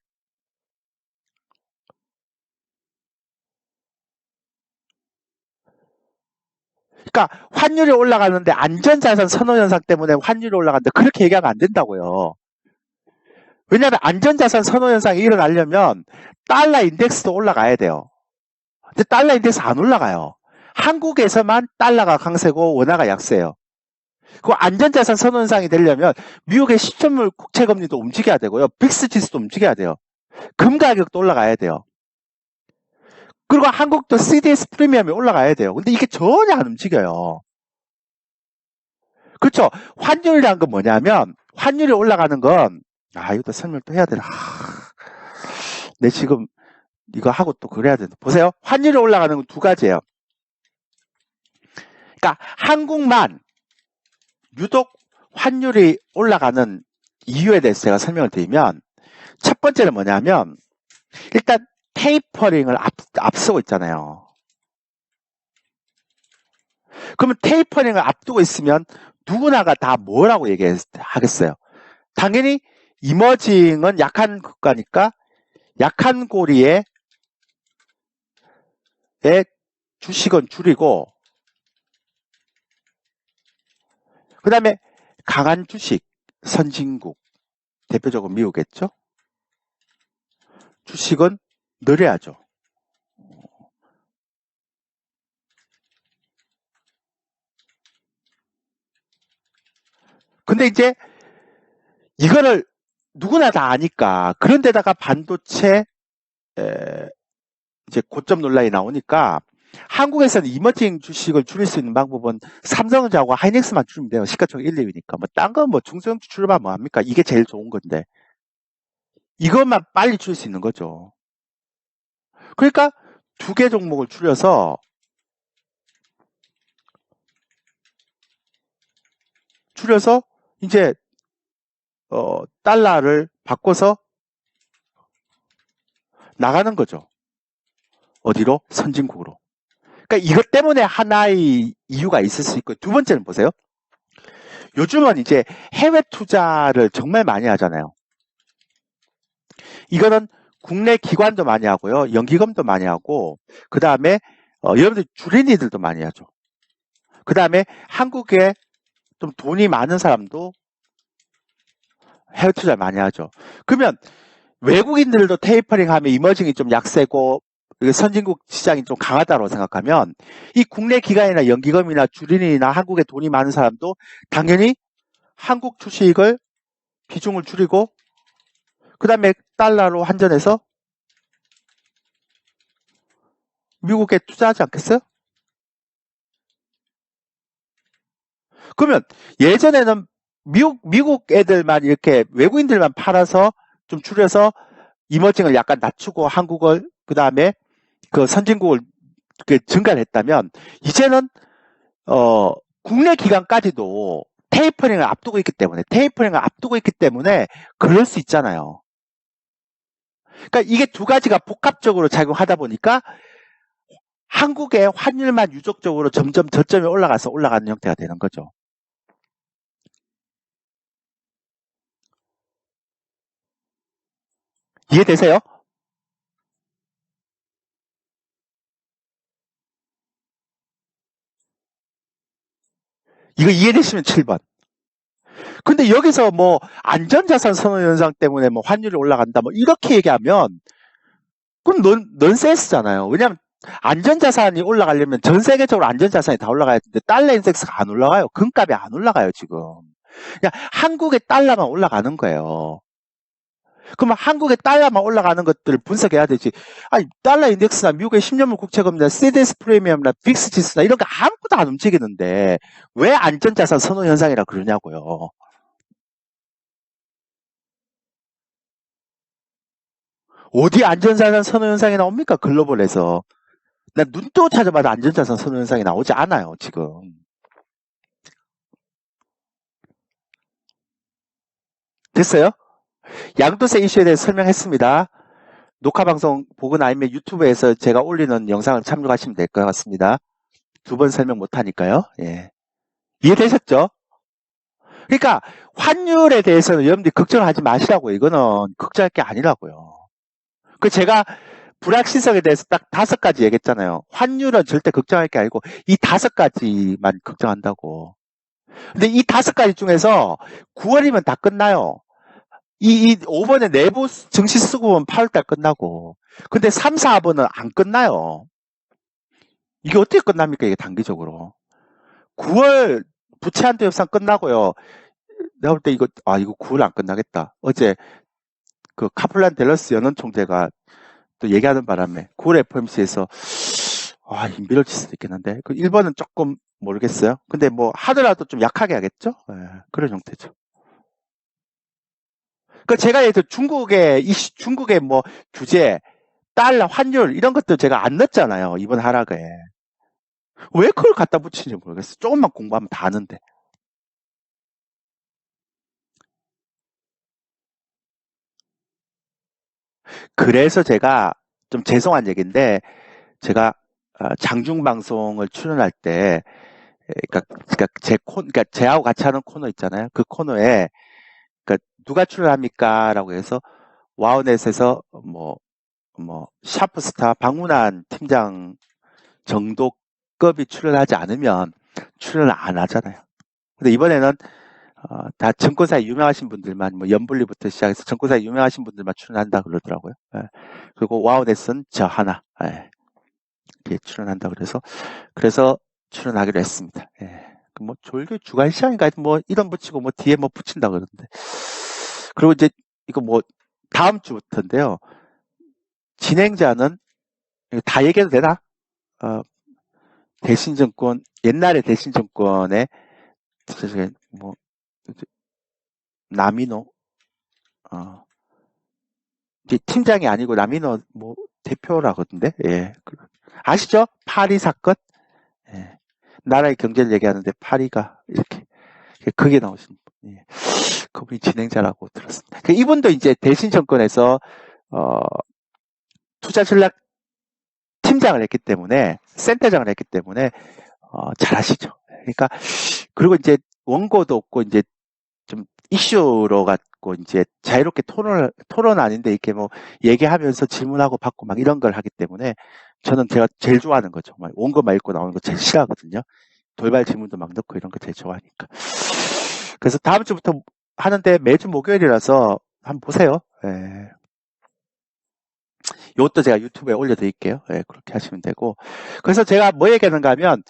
그러니까 환율이 올라가는데 안전자산 선호 현상 때문에 환율이 올라간다 그렇게 얘기하면 안 된다고요. 왜냐하면 안전자산 선호 현상이 일어나려면 달러 인덱스도 올라가야 돼요. 근데 달러 인덱스 안 올라가요. 한국에서만 달러가 강세고 원화가 약세예요. 그 안전자산 선호 현상이 되려면 미국의 시점물 국채금리도 움직여야 되고요. 빅스 지수도 움직여야 돼요. 금 가격도 올라가야 돼요. 그리고 한국도 CDS 프리미엄이 올라가야 돼요. 근데 이게 전혀 안 움직여요. 그렇죠? 환율이란 건 뭐냐면 환율이 올라가는 건 이것도 설명 또 해야 되나? 내 지금 이거 하고 또 그래야 되는데 보세요. 환율이 올라가는 건 두 가지예요. 그러니까 한국만 유독 환율이 올라가는 이유에 대해서 제가 설명을 드리면 첫 번째는 뭐냐면 일단 테이퍼링을 앞서고 있잖아요. 그러면 테이퍼링을 앞두고 있으면 누구나가 다 뭐라고 얘기하겠어요? 당연히 이머징은 약한 국가니까 약한 고리에 주식은 줄이고 그 다음에 강한 주식, 선진국, 대표적으로 미국겠죠? 주식은 늘려야죠. 근데 이제 이거를 누구나 다 아니까 그런데다가 반도체 이제 고점 논란이 나오니까 한국에서는 이머징 주식을 줄일 수 있는 방법은 삼성전자하고 하이닉스만 줄이면 돼요. 시가총액 1, 2위니까. 뭐 딴 건 뭐 중소형주 줄여봐 뭐 합니까? 이게 제일 좋은 건데. 이것만 빨리 줄일 수 있는 거죠. 그러니까 두 개 종목을 줄여서 이제 달러를 바꿔서 나가는 거죠. 어디로? 선진국으로. 그러니까 이것 때문에 하나의 이유가 있을 수 있고 두 번째는 보세요. 요즘은 이제 해외 투자를 정말 많이 하잖아요. 이거는 국내 기관도 많이 하고요. 연기금도 많이 하고 그 다음에 여러분들 주린이들도 많이 하죠. 그 다음에 한국에 좀 돈이 많은 사람도 해외 투자를 많이 하죠. 그러면 외국인들도 테이퍼링 하면 이머징이 좀 약세고 선진국 시장이 좀 강하다고 생각하면 이 국내 기관이나 연기금이나 주린이나 한국에 돈이 많은 사람도 당연히 한국 주식을 비중을 줄이고 그 다음에 달러로 환전해서 미국에 투자하지 않겠어요? 그러면 예전에는 미국 애들만 이렇게 외국인들만 팔아서 좀 줄여서 이머징을 약간 낮추고 한국을 그 다음에 그 선진국을 증가를 했다면 이제는 국내 기관까지도 테이퍼링을 앞두고 있기 때문에 그럴 수 있잖아요. 그러니까 이게 두 가지가 복합적으로 작용하다 보니까 한국의 환율만 유적적으로 점점 저점이 올라가는 형태가 되는 거죠. 이해되세요? 이거 이해되시면 7번. 근데 여기서 뭐 안전자산 선호 현상 때문에 뭐 환율이 올라간다 뭐 이렇게 얘기하면 그건 넌센스잖아요. 왜냐하면 안전자산이 올라가려면 전 세계적으로 안전자산이 다 올라가야 되는데 달러 인덱스가 안 올라가요. 금값이 안 올라가요 지금. 그냥 한국의 달러만 올라가는 거예요. 그러면 한국의 달러만 올라가는 것들을 분석해야 되지. 아니 달러 인덱스나 미국의 10년물 국채금리나 CDS 프리미엄이나 빅스 지수나 이런 거 아무것도 안 움직이는데 왜 안전자산 선호 현상이라 그러냐고요. 어디 안전자산 선호 현상이 나옵니까? 글로벌에서. 난 눈떠 찾아봐도 안전자산 선호 현상이 나오지 않아요, 지금. 됐어요? 양도세 이슈에 대해서 설명했습니다. 녹화 방송 보거나 아니면 유튜브에서 제가 올리는 영상을 참조하시면 될 것 같습니다. 두 번 설명 못 하니까요. 예. 이해되셨죠? 그러니까 환율에 대해서는 여러분들이 걱정하지 마시라고. 이거는 걱정할 게 아니라고요. 그 제가 불확실성에 대해서 딱 5가지 얘기했잖아요. 환율은 절대 걱정할 게 아니고 이 5가지만 걱정한다고. 근데 이 5가지 중에서 9월이면 다 끝나요. 이 5번에 내부 증시 수급은 8월달 끝나고. 근데 3, 4번은 안 끝나요. 이게 어떻게 끝납니까? 이게 단기적으로. 9월 부채 한도 협상 끝나고요. 내가 볼 때 이거 9월 안 끝나겠다. 어제 그 카플란 델러스 연원 총재가 또 얘기하는 바람에 9월 FOMC에서 인비를 칠 수도 있겠는데 그 1번은 조금 모르겠어요. 근데 뭐 하더라도 좀 약하게 하겠죠? 예, 그런 형태죠. 그 제가 예를 들어 중국의 뭐 규제, 달러, 환율 이런 것도 제가 안 넣었잖아요. 이번 하락에. 왜 그걸 갖다 붙이는지 모르겠어요. 조금만 공부하면 다 아는데. 그래서 제가 좀 죄송한 얘기인데 제가 장중 방송을 출연할 때 그러니까 제하고 같이 하는 코너 있잖아요. 그 코너에 그러니까 누가 출연합니까라고 해서 와우넷에서 샤프스타 박문환 팀장 정도급이 출연하지 않으면 출연을 안 하잖아요. 근데 이번에는 다 증권사에 유명하신 분들만 연불리부터 시작해서 증권사에 유명하신 분들만 출연한다 그러더라고요. 예. 그리고 와우넷은 저 하나 이렇게 출연한다 그래서 출연하기로 했습니다. 예. 뭐 졸교 주간 시장인가 뭐 이런 붙이고 뭐 뒤에 뭐 붙인다 그러는데 그리고 이제 이거 뭐 다음 주부터인데요. 진행자는 다 얘기해도 되나? 대신증권 옛날에 대신증권에 뭐 나미노 이제 팀장이 아니고 나미노 뭐 대표라거든데 예 아시죠? 파리 사건 예. 나라의 경제를 얘기하는데 파리가 이렇게 그게 나오신 분 예. 그분이 진행자라고 들었습니다. 이분도 이제 대신증권에서 투자 전략 팀장을 했기 때문에 센터장을 했기 때문에 잘 아시죠. 그러니까 그리고 이제 원고도 없고 이제 좀 이슈로 갖고 이제 자유롭게 토론 아닌데 이렇게 뭐 얘기하면서 질문하고 받고 막 이런 걸 하기 때문에 저는 제가 제일 좋아하는 거 정말 원고만 읽고 나오는 거 제일 싫어하거든요. 돌발 질문도 막 넣고 이런 거 제일 좋아하니까. 그래서 다음 주부터 하는데 매주 목요일이라서 한번 보세요. 예. 이것도 제가 유튜브에 올려드릴게요. 예, 그렇게 하시면 되고. 그래서 제가 뭐 얘기하는가 하면,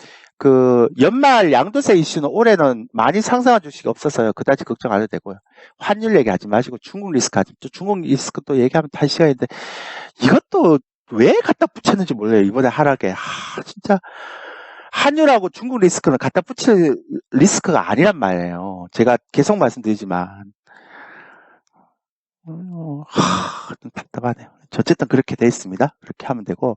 연말 양도세 이슈는 올해는 많이 상승한 주식이 없어서요. 그다지 걱정 안 해도 되고요. 환율 얘기하지 마시고 중국 리스크 하지. 또 중국 리스크 또 얘기하면 다 시간인데, 이것도 왜 갖다 붙였는지 몰라요. 이번에 하락에. 진짜. 환율하고 중국 리스크는 갖다 붙일 리스크가 아니란 말이에요. 제가 계속 말씀드리지만. 좀 답답하네요. 어쨌든 그렇게 돼 있습니다. 그렇게 하면 되고,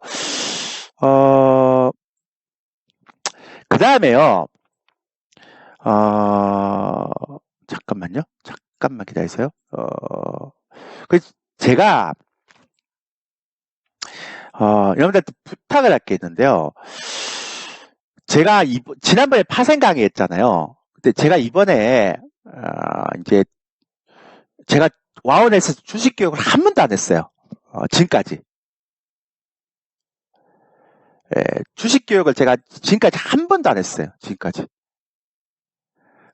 그 다음에요, 잠깐만요. 잠깐만 기다리세요. 제가, 여러분들한테 부탁을 할 게 있는데요. 제가 지난번에 파생 강의했잖아요. 근데 제가 이번에, 이제, 제가 와운에서 주식 교육을 한 번도 안 했어요. 지금까지. 예, 주식 교육을 제가 지금까지 한 번도 안 했어요. 지금까지.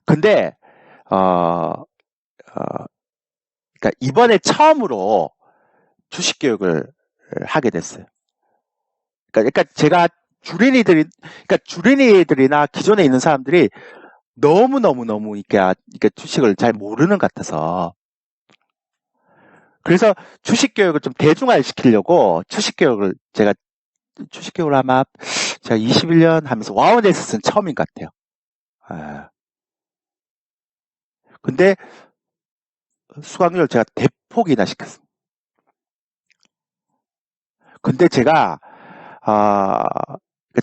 근데, 그러니까 이번에 처음으로 주식 교육을 하게 됐어요. 그러니까 제가 주린이들이나 기존에 있는 사람들이 너무 이렇게 주식을 잘 모르는 것 같아서. 그래서 주식 교육을 좀 대중화 시키려고 주식 교육을 아마 제가 21년 하면서 와우넷에서는 처음인 것 같아요. 근데 수강료를 제가 대폭이나 시켰습니다. 근데 제가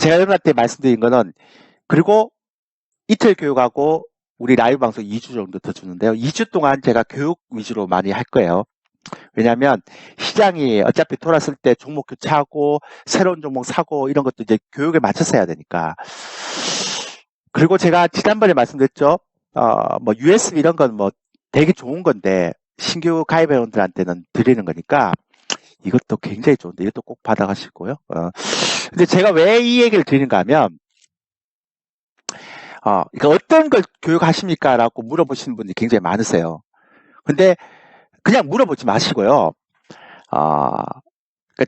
여러분한테 말씀드린 거는 그리고 이틀 교육하고 우리 라이브 방송 2주 정도 더 주는데요. 2주 동안 제가 교육 위주로 많이 할 거예요. 왜냐하면 시장이 어차피 돌았을 때 종목 교체하고 새로운 종목 사고 이런 것도 이제 교육에 맞춰서 해야 되니까. 그리고 제가 지난번에 말씀드렸죠. 뭐 USB 이런 건 뭐 되게 좋은 건데 신규 가입회원들한테는 드리는 거니까 이것도 굉장히 좋은데 이것도 꼭 받아가시고요. 근데 제가 왜 이 얘기를 드리는가 하면 그러니까 어떤 걸 교육하십니까? 라고 물어보시는 분들이 굉장히 많으세요. 근데 그냥 물어보지 마시고요. 그러니까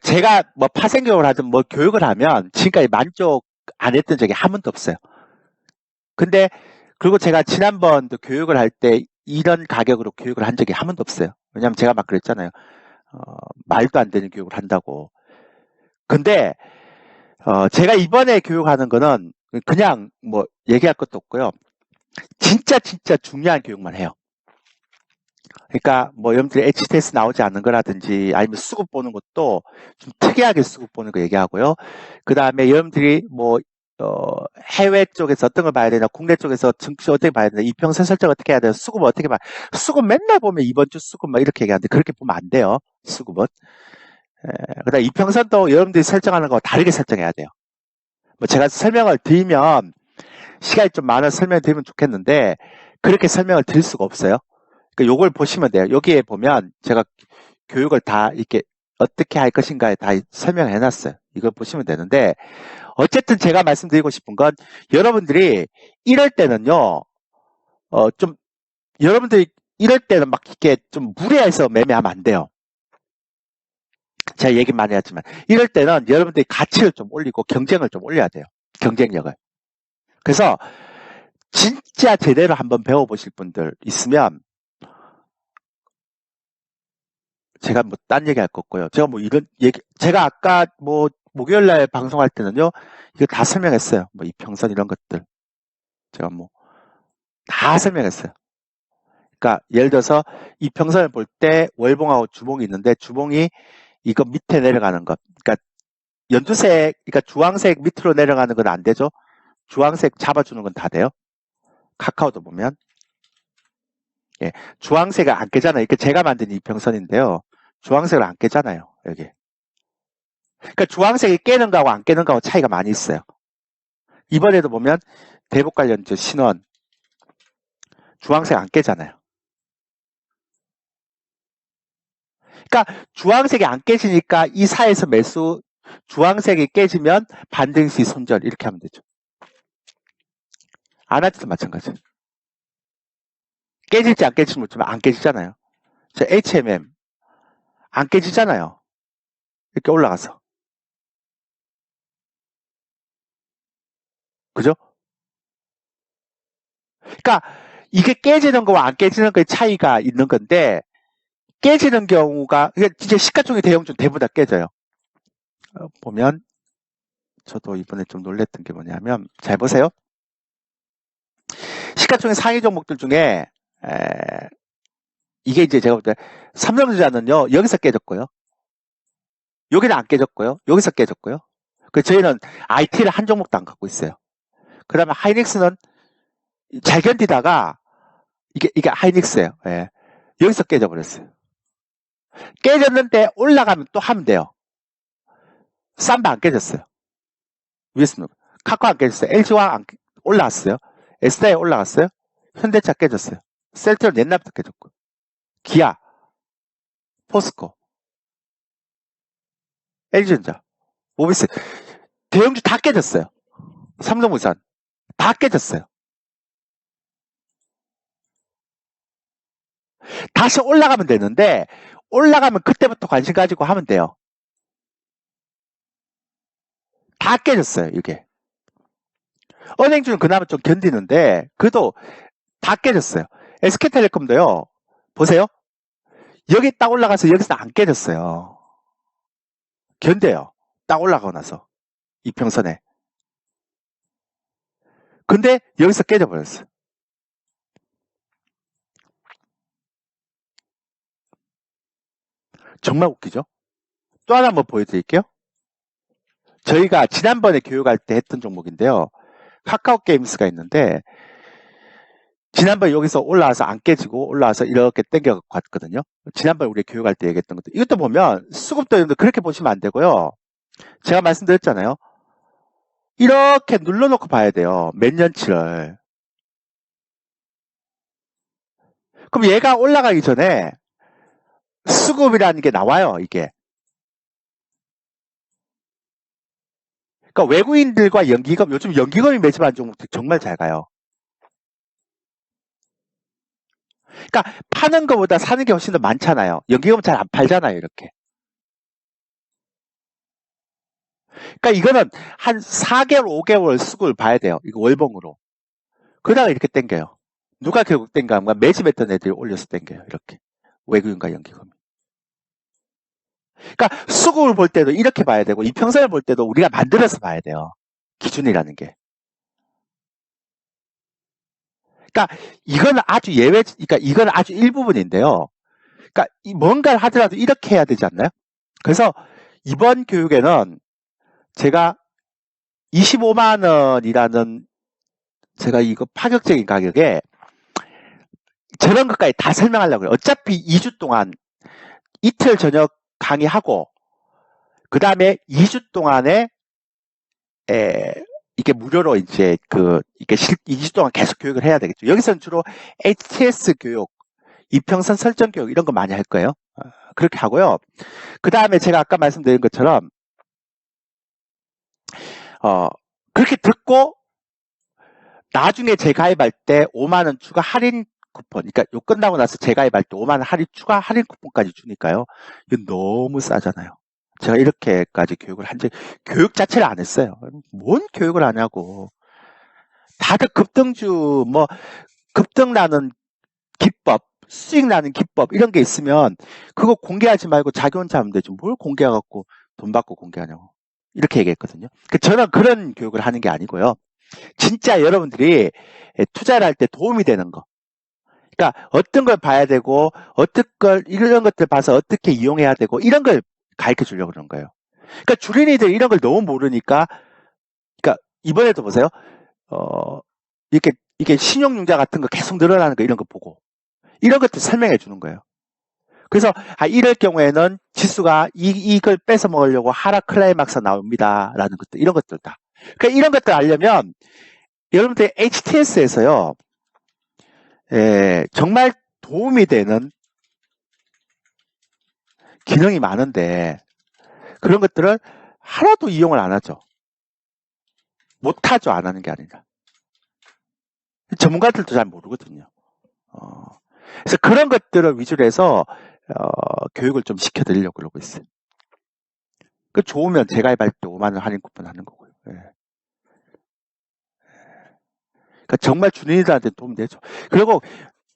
제가 뭐 파생교육을 하든 뭐 교육을 하면 지금까지 만족 안 했던 적이 한 번도 없어요. 근데 그리고 제가 지난번도 교육을 할 때 이런 가격으로 교육을 한 적이 한 번도 없어요. 왜냐하면 제가 막 그랬잖아요. 말도 안 되는 교육을 한다고. 근데 제가 이번에 교육하는 거는 그냥 뭐 얘기할 것도 없고요. 진짜 중요한 교육만 해요. 그러니까 뭐 여러분들이 HTS 나오지 않는 거라든지 아니면 수급 보는 것도 좀 특이하게 수급 보는 거 얘기하고요. 그 다음에 여러분들이 뭐 해외 쪽에서 어떤 걸 봐야 되나, 국내 쪽에서 증시 어떻게 봐야 되나, 이평선 설정 어떻게 해야 되나, 수급 어떻게 봐. 수급 맨날 보면 이번 주 수급 막 이렇게 얘기하는데 그렇게 보면 안 돼요. 수급은. 그다음 이평선도 여러분들이 설정하는 거 다르게 설정해야 돼요. 뭐 제가 설명을 드리면 시간이 좀 많아서 설명을 드리면 좋겠는데 그렇게 설명을 드릴 수가 없어요. 그러니까 요걸 보시면 돼요. 여기에 보면 제가 교육을 다 이렇게 어떻게 할 것인가에 다 설명해 놨어요. 이걸 보시면 되는데 어쨌든 제가 말씀드리고 싶은 건 여러분들이 이럴 때는요. 좀 여러분들이 이럴 때는 막 이렇게 좀 무리해서 매매하면 안 돼요. 제가 얘기 많이 했지만 이럴 때는 여러분들이 가치를 좀 올리고 경쟁을 좀 올려야 돼요. 경쟁력을. 그래서 진짜 제대로 한번 배워보실 분들 있으면 제가 뭐 딴 얘기 할 거 없고요. 제가 뭐 이런 얘기, 제가 아까 뭐 목요일 날 방송할 때는요, 이거 다 설명했어요. 뭐 이평선 이런 것들. 제가 뭐 다 설명했어요. 그러니까 예를 들어서 이평선을 볼 때 월봉하고 주봉이 있는데 주봉이 이거 밑에 내려가는 것. 그러니까 연두색, 그러니까 주황색 밑으로 내려가는 건 안 되죠. 주황색 잡아주는 건 다 돼요. 카카오도 보면. 예, 주황색을 안 깨잖아요. 이게 제가 만든 이평선인데요. 주황색을 안 깨잖아요. 여기. 그러니까 주황색이 깨는 거하고 안 깨는 거하고 차이가 많이 있어요. 이번에도 보면 대북 관련 신원 주황색 안 깨잖아요. 그러니까 주황색이 안 깨지니까 이 사에서 매수 주황색이 깨지면 반등시 손절 이렇게 하면 되죠. 안 할 때도 마찬가지. 깨질지 안 깨질지 모르지만 안 깨지잖아요. 저 HMM 안 깨지잖아요. 이렇게 올라가서. 그죠? 그러니까 이게 깨지는 거와 안 깨지는 거의 차이가 있는 건데 깨지는 경우가 이게 진짜 시가총액 대형주 대부분 다 깨져요. 보면 저도 이번에 좀 놀랬던 게 뭐냐면 잘 보세요. 시가총액 상위 종목들 중에 이게 이제 제가 볼 때 삼성전자는요 여기서 깨졌고요. 여기는 안 깨졌고요. 여기서 깨졌고요. 그 저희는 IT를 한 종목도 안 갖고 있어요. 그다음에 하이닉스는 잘 견디다가 이게 하이닉스예요. 예. 여기서 깨져버렸어요. 깨졌는데 올라가면 또 하면 돼요. 삼바 안 깨졌어요. 위에서는 카카오 안 깨졌어요. LG화 안 올라갔어요. S다이 올라갔어요. 현대차 깨졌어요. 셀트론 옛날부터 깨졌고 기아, 포스코, LG전자, 모비스 대형주 다 깨졌어요. 삼성물산 다 깨졌어요. 다시 올라가면 되는데 올라가면 그때부터 관심 가지고 하면 돼요. 다 깨졌어요. 이게. 은행주는 그나마 좀 견디는데 그래도 다 깨졌어요. SK텔레콤도요. 보세요. 여기 딱 올라가서 여기서 안 깨졌어요. 견뎌요. 딱 올라가고 나서 이평선에. 근데 여기서 깨져버렸어요. 정말 웃기죠? 또 하나 한번 보여드릴게요. 저희가 지난번에 교육할 때 했던 종목인데요. 카카오 게임스가 있는데 지난번에 여기서 올라와서 안 깨지고 올라와서 이렇게 땡겨 갔거든요. 지난번에 우리 교육할 때 얘기했던 것도 이것도 보면 수급도 그렇게 보시면 안 되고요. 제가 말씀드렸잖아요. 이렇게 눌러놓고 봐야 돼요. 몇 년치를. 그럼 얘가 올라가기 전에 수급이라는 게 나와요. 이게. 그러니까 외국인들과 연기금, 요즘 연기금이 매집한 종목들 정말 잘 가요. 그러니까 파는 것보다 사는 게 훨씬 더 많잖아요. 연기금은 잘 안 팔잖아요. 이렇게. 그러니까 이거는 한 4개월, 5개월 수급을 봐야 돼요. 이거 월봉으로. 그러다가 이렇게 땡겨요. 누가 결국 땡겨하면 매집했던 애들이 올려서 땡겨요. 이렇게. 외국인과 연기금이. 그러니까 수급을 볼 때도 이렇게 봐야 되고 이평선을 볼 때도 우리가 만들어서 봐야 돼요. 기준이라는 게. 그러니까 이건 아주 예외, 그러니까 이건 아주 일부분인데요. 그러니까 뭔가를 하더라도 이렇게 해야 되지 않나요? 그래서 이번 교육에는 제가 25만 원이라는 제가 이거 파격적인 가격에 저런 것까지 다 설명하려고요. 어차피 2주 동안 이틀 저녁 강의하고 그 다음에 2주 동안에 이게 무료로 이제 이게 2주 동안 계속 교육을 해야 되겠죠. 여기서는 주로 HTS 교육, 이평선 설정 교육 이런 거 많이 할 거예요. 그렇게 하고요. 그 다음에 제가 아까 말씀드린 것처럼 그렇게 듣고 나중에 재가입할 때 5만 원 추가 할인 쿠폰, 그러니까 요 끝나고 나서 재가입할 때 5만 원 추가 할인 쿠폰까지 주니까요. 이건 너무 싸잖아요. 제가 이렇게까지 교육을 교육 자체를 안 했어요. 뭔 교육을 하냐고. 다들 급등주, 급등나는 기법, 수익 나는 기법, 이런 게 있으면 그거 공개하지 말고 자기 혼자 하면 되지. 뭘 공개해갖고 돈 받고 공개하냐고. 이렇게 얘기했거든요. 저는 그런 교육을 하는 게 아니고요. 진짜 여러분들이 투자를 할 때 도움이 되는 거. 그러니까 어떤 걸 봐야 되고, 이런 것들 봐서 어떻게 이용해야 되고, 이런 걸 가르쳐 주려고 그런 거예요. 그러니까 주린이들 이런 걸 너무 모르니까, 그러니까 이번에도 보세요. 이게 신용융자 같은 거 계속 늘어나는 거 이런 거 보고, 이런 것들 설명해 주는 거예요. 그래서 이럴 경우에는 지수가 이걸 뺏어 먹으려고 하락 클라이막스 나옵니다. 라는 것들, 이런 것들 다. 그러니까 이런 것들 알려면 여러분들 HTS에서요. 정말 도움이 되는 기능이 많은데 그런 것들을 하나도 이용을 안 하죠. 못하죠. 안 하는 게 아니라. 전문가들도 잘 모르거든요. 그래서 그런 것들을 위주로 해서 교육을 좀 시켜드리려고 그러고 있어요. 좋으면 재가입할 때 5만 원 할인 쿠폰 하는 거고요. 그러니까 정말 주린이들한테 도움 되죠. 그리고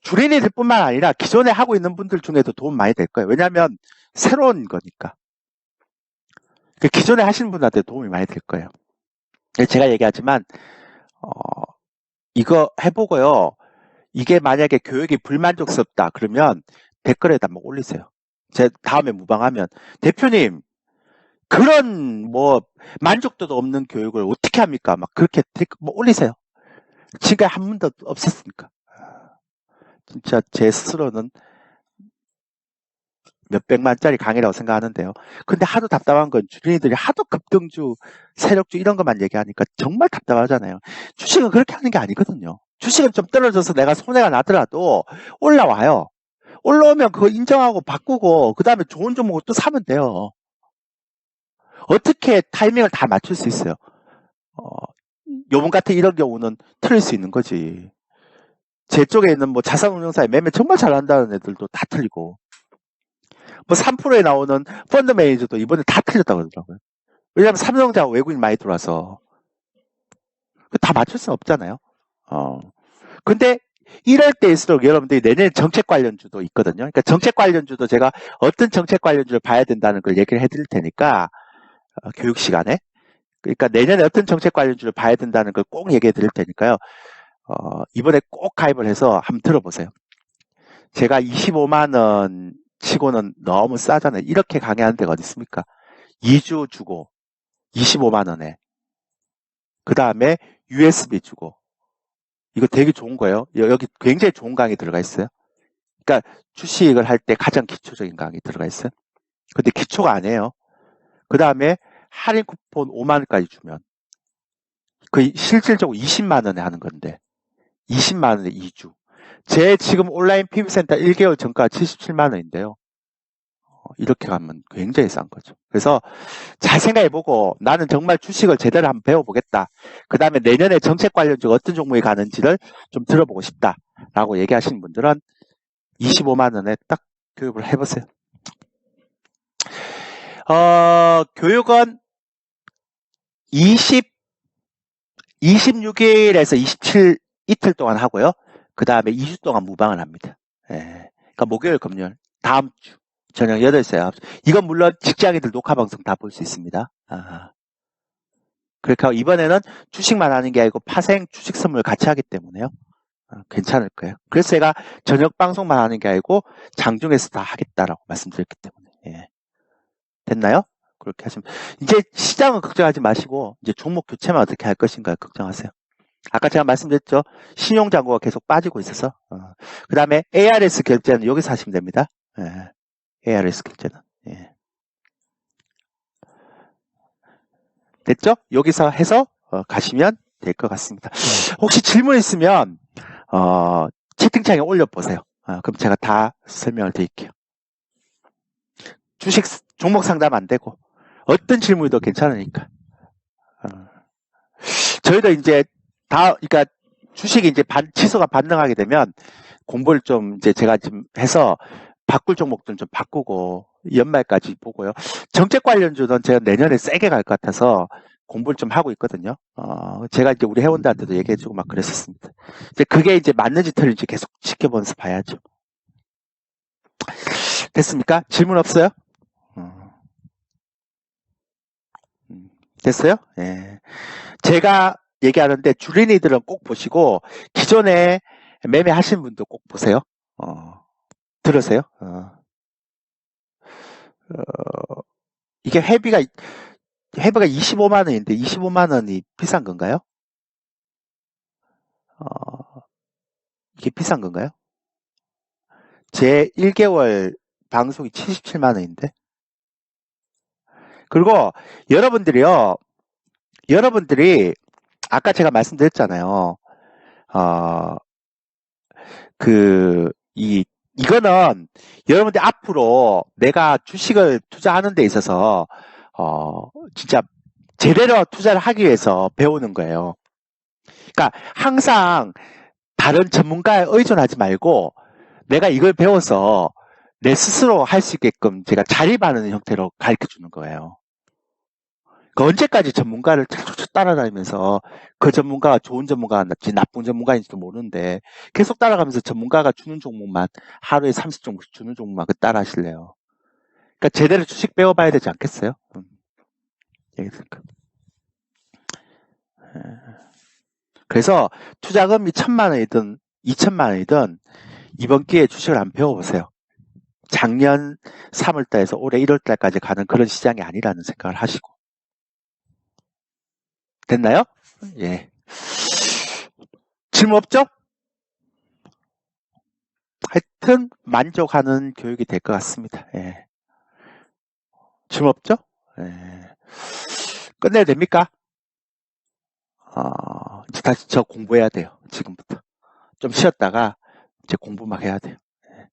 주린이들뿐만 아니라 기존에 하고 있는 분들 중에도 도움 많이 될 거예요. 왜냐하면 새로운 거니까. 기존에 하시는 분한테 도움이 많이 될 거예요. 제가 얘기하지만 이거 해보고요. 이게 만약에 교육이 불만족스럽다 그러면 댓글에다 막 올리세요. 제가 다음에 무방하면 대표님 그런 만족도도 없는 교육을 어떻게 합니까? 막 그렇게 올리세요. 지금까지 한 번도 없었으니까. 진짜 제 스스로는 몇백만짜리 강의라고 생각하는데요. 근데 하도 답답한 건 주린이들이 하도 급등주, 세력주 이런 것만 얘기하니까 정말 답답하잖아요. 주식은 그렇게 하는 게 아니거든요. 주식은 좀 떨어져서 내가 손해가 나더라도 올라와요. 올라오면 그거 인정하고 바꾸고 그 다음에 좋은 종목을 또 사면 돼요. 어떻게 타이밍을 다 맞출 수 있어요. 요번 같은 이런 경우는 틀릴 수 있는 거지. 제 쪽에 있는 자산운용사에 매매 정말 잘한다는 애들도 다 틀리고 3%에 나오는 펀드 매니저도 이번에 다 틀렸다고 그러더라고요. 왜냐하면 삼성전자 외국인 많이 들어와서 다 맞출 수는 없잖아요. 근데 이럴 때일수록 여러분들이 내년에 정책 관련주도 있거든요. 그러니까 정책 관련주도 제가 어떤 정책 관련주를 봐야 된다는 걸 얘기를 해드릴 테니까 교육 시간에 그러니까 내년에 어떤 정책 관련주를 봐야 된다는 걸 꼭 얘기해 드릴 테니까요. 이번에 꼭 가입을 해서 한번 들어보세요. 제가 25만 원 치고는 너무 싸잖아요. 이렇게 강의하는 데가 어디 있습니까? 2주 주고 25만 원에 그 다음에 USB 주고 이거 되게 좋은 거예요. 여기 굉장히 좋은 강의 들어가 있어요. 그러니까 주식을 할 때 가장 기초적인 강의 들어가 있어요. 근데 기초가 아니에요. 그 다음에 할인 쿠폰 5만 원까지 주면 거의 실질적으로 20만 원에 하는 건데 20만 원에 2주. 제 지금 온라인 PB센터 1개월 전가 77만 원인데요. 이렇게 가면 굉장히 싼 거죠. 그래서 잘 생각해보고 나는 정말 주식을 제대로 한번 배워보겠다. 그 다음에 내년에 정책 관련주가 어떤 종목이 가는지를 좀 들어보고 싶다라고 얘기하시는 분들은 25만 원에 딱 교육을 해보세요. 교육은 26일에서 27 이틀 동안 하고요. 그 다음에 2주 동안 무방을 합니다. 그러니까 목요일, 금요일, 다음 주 저녁 8시, 9시. 이건 물론 직장인들 녹화방송 다 볼 수 있습니다. 그렇게 하고 이번에는 주식만 하는 게 아니고 파생 주식 선물 같이 하기 때문에요. 괜찮을 거예요. 그래서 제가 저녁 방송만 하는 게 아니고 장중에서 다 하겠다라고 말씀드렸기 때문에. 예. 됐나요? 그렇게 하시면 이제 시장은 걱정하지 마시고 이제 종목 교체만 어떻게 할 것인가 걱정하세요. 아까 제가 말씀드렸죠. 신용잔고가 계속 빠지고 있어서 그 다음에 ARS 결제는 여기서 하시면 됩니다. 예. ARS 결제는. 예. 됐죠? 여기서 해서 가시면 될 것 같습니다. 혹시 질문 있으면 채팅창에 올려보세요. 그럼 제가 다 설명을 드릴게요. 주식 종목 상담 안 되고 어떤 질문도 괜찮으니까. 저희도 이제 그러니까 주식이 이제 지수가 반등하게 되면 공부를 좀 이제 제가 지금 해서 바꿀 종목들은 좀 바꾸고 연말까지 보고요. 정책 관련주는 제가 내년에 세게 갈 것 같아서 공부를 좀 하고 있거든요. 제가 이제 우리 회원들한테도 얘기해주고 막 그랬었습니다. 이제 그게 이제 맞는지 틀린지 계속 지켜보면서 봐야죠. 됐습니까? 질문 없어요? 됐어요? 예. 제가 얘기하는데 주린이들은 꼭 보시고 기존에 매매하신 분도 꼭 보세요. 들으세요? 이게 회비가 25만 원인데 25만 원이 비싼 건가요? 이게 비싼 건가요? 제 1개월 방송이 77만 원인데. 그리고 여러분들이 아까 제가 말씀드렸잖아요. 이거는 여러분들 앞으로 내가 주식을 투자하는 데 있어서 진짜 제대로 투자를 하기 위해서 배우는 거예요. 그러니까 항상 다른 전문가에 의존하지 말고 내가 이걸 배워서 내 스스로 할 수 있게끔 제가 자립하는 형태로 가르쳐 주는 거예요. 그러니까 언제까지 전문가를 쭉쭉 따라다니면서 그 전문가가 좋은 전문가인지 나쁜 전문가인지도 모르는데 계속 따라가면서 전문가가 주는 종목만 하루에 30종목씩 주는 종목만 따라 하실래요. 그러니까 제대로 주식 배워봐야 되지 않겠어요? 그래서 투자금이 1,000만 원이든 2,000만 원이든 이번 기회에 주식을 한번 배워보세요. 작년 3월달에서 올해 1월달까지 가는 그런 시장이 아니라는 생각을 하시고. 됐나요? 예. 질문 없죠? 하여튼 만족하는 교육이 될 것 같습니다. 예. 질문 없죠? 예. 끝내도 됩니까? 이제 다시 저 공부해야 돼요. 지금부터. 좀 쉬었다가 이제 공부 막 해야 돼요. 예.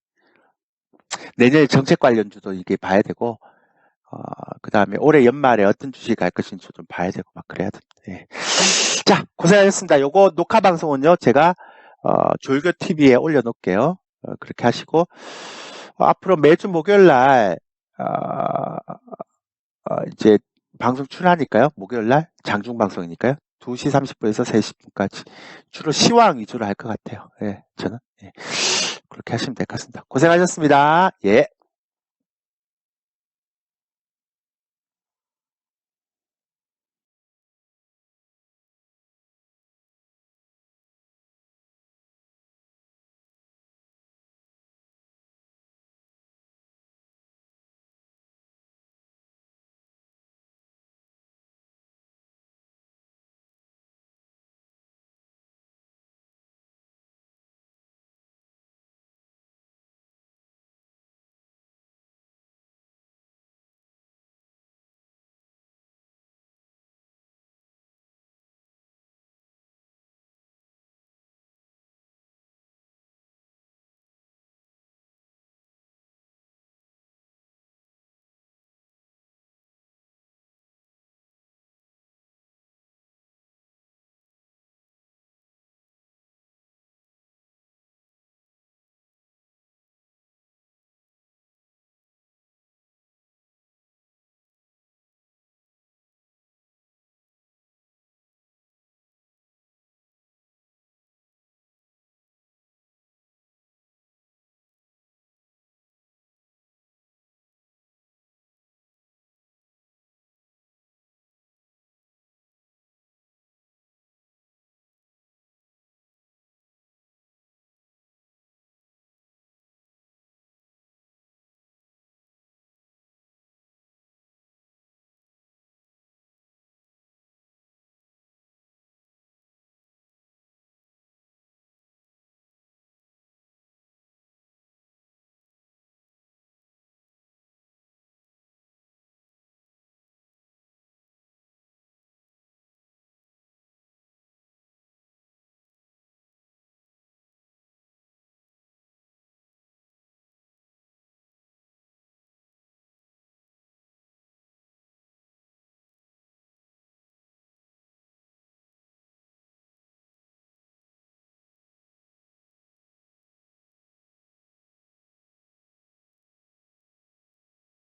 내년에 정책 관련주도 이게 봐야 되고, 그 다음에 올해 연말에 어떤 주식이 갈 것인지 좀 봐야 되고 막 그래야 됩니다. 예. 자, 고생하셨습니다. 요거 녹화 방송은요, 제가 졸교TV에 올려놓을게요. 그렇게 하시고, 앞으로 매주 목요일 날, 이제 방송 출하니까요. 목요일 날 장중 방송이니까요. 2시 30분에서 3시 분까지 주로 시황 위주로 할 것 같아요. 예, 저는. 예. 그렇게 하시면 될 것 같습니다. 고생하셨습니다. 예.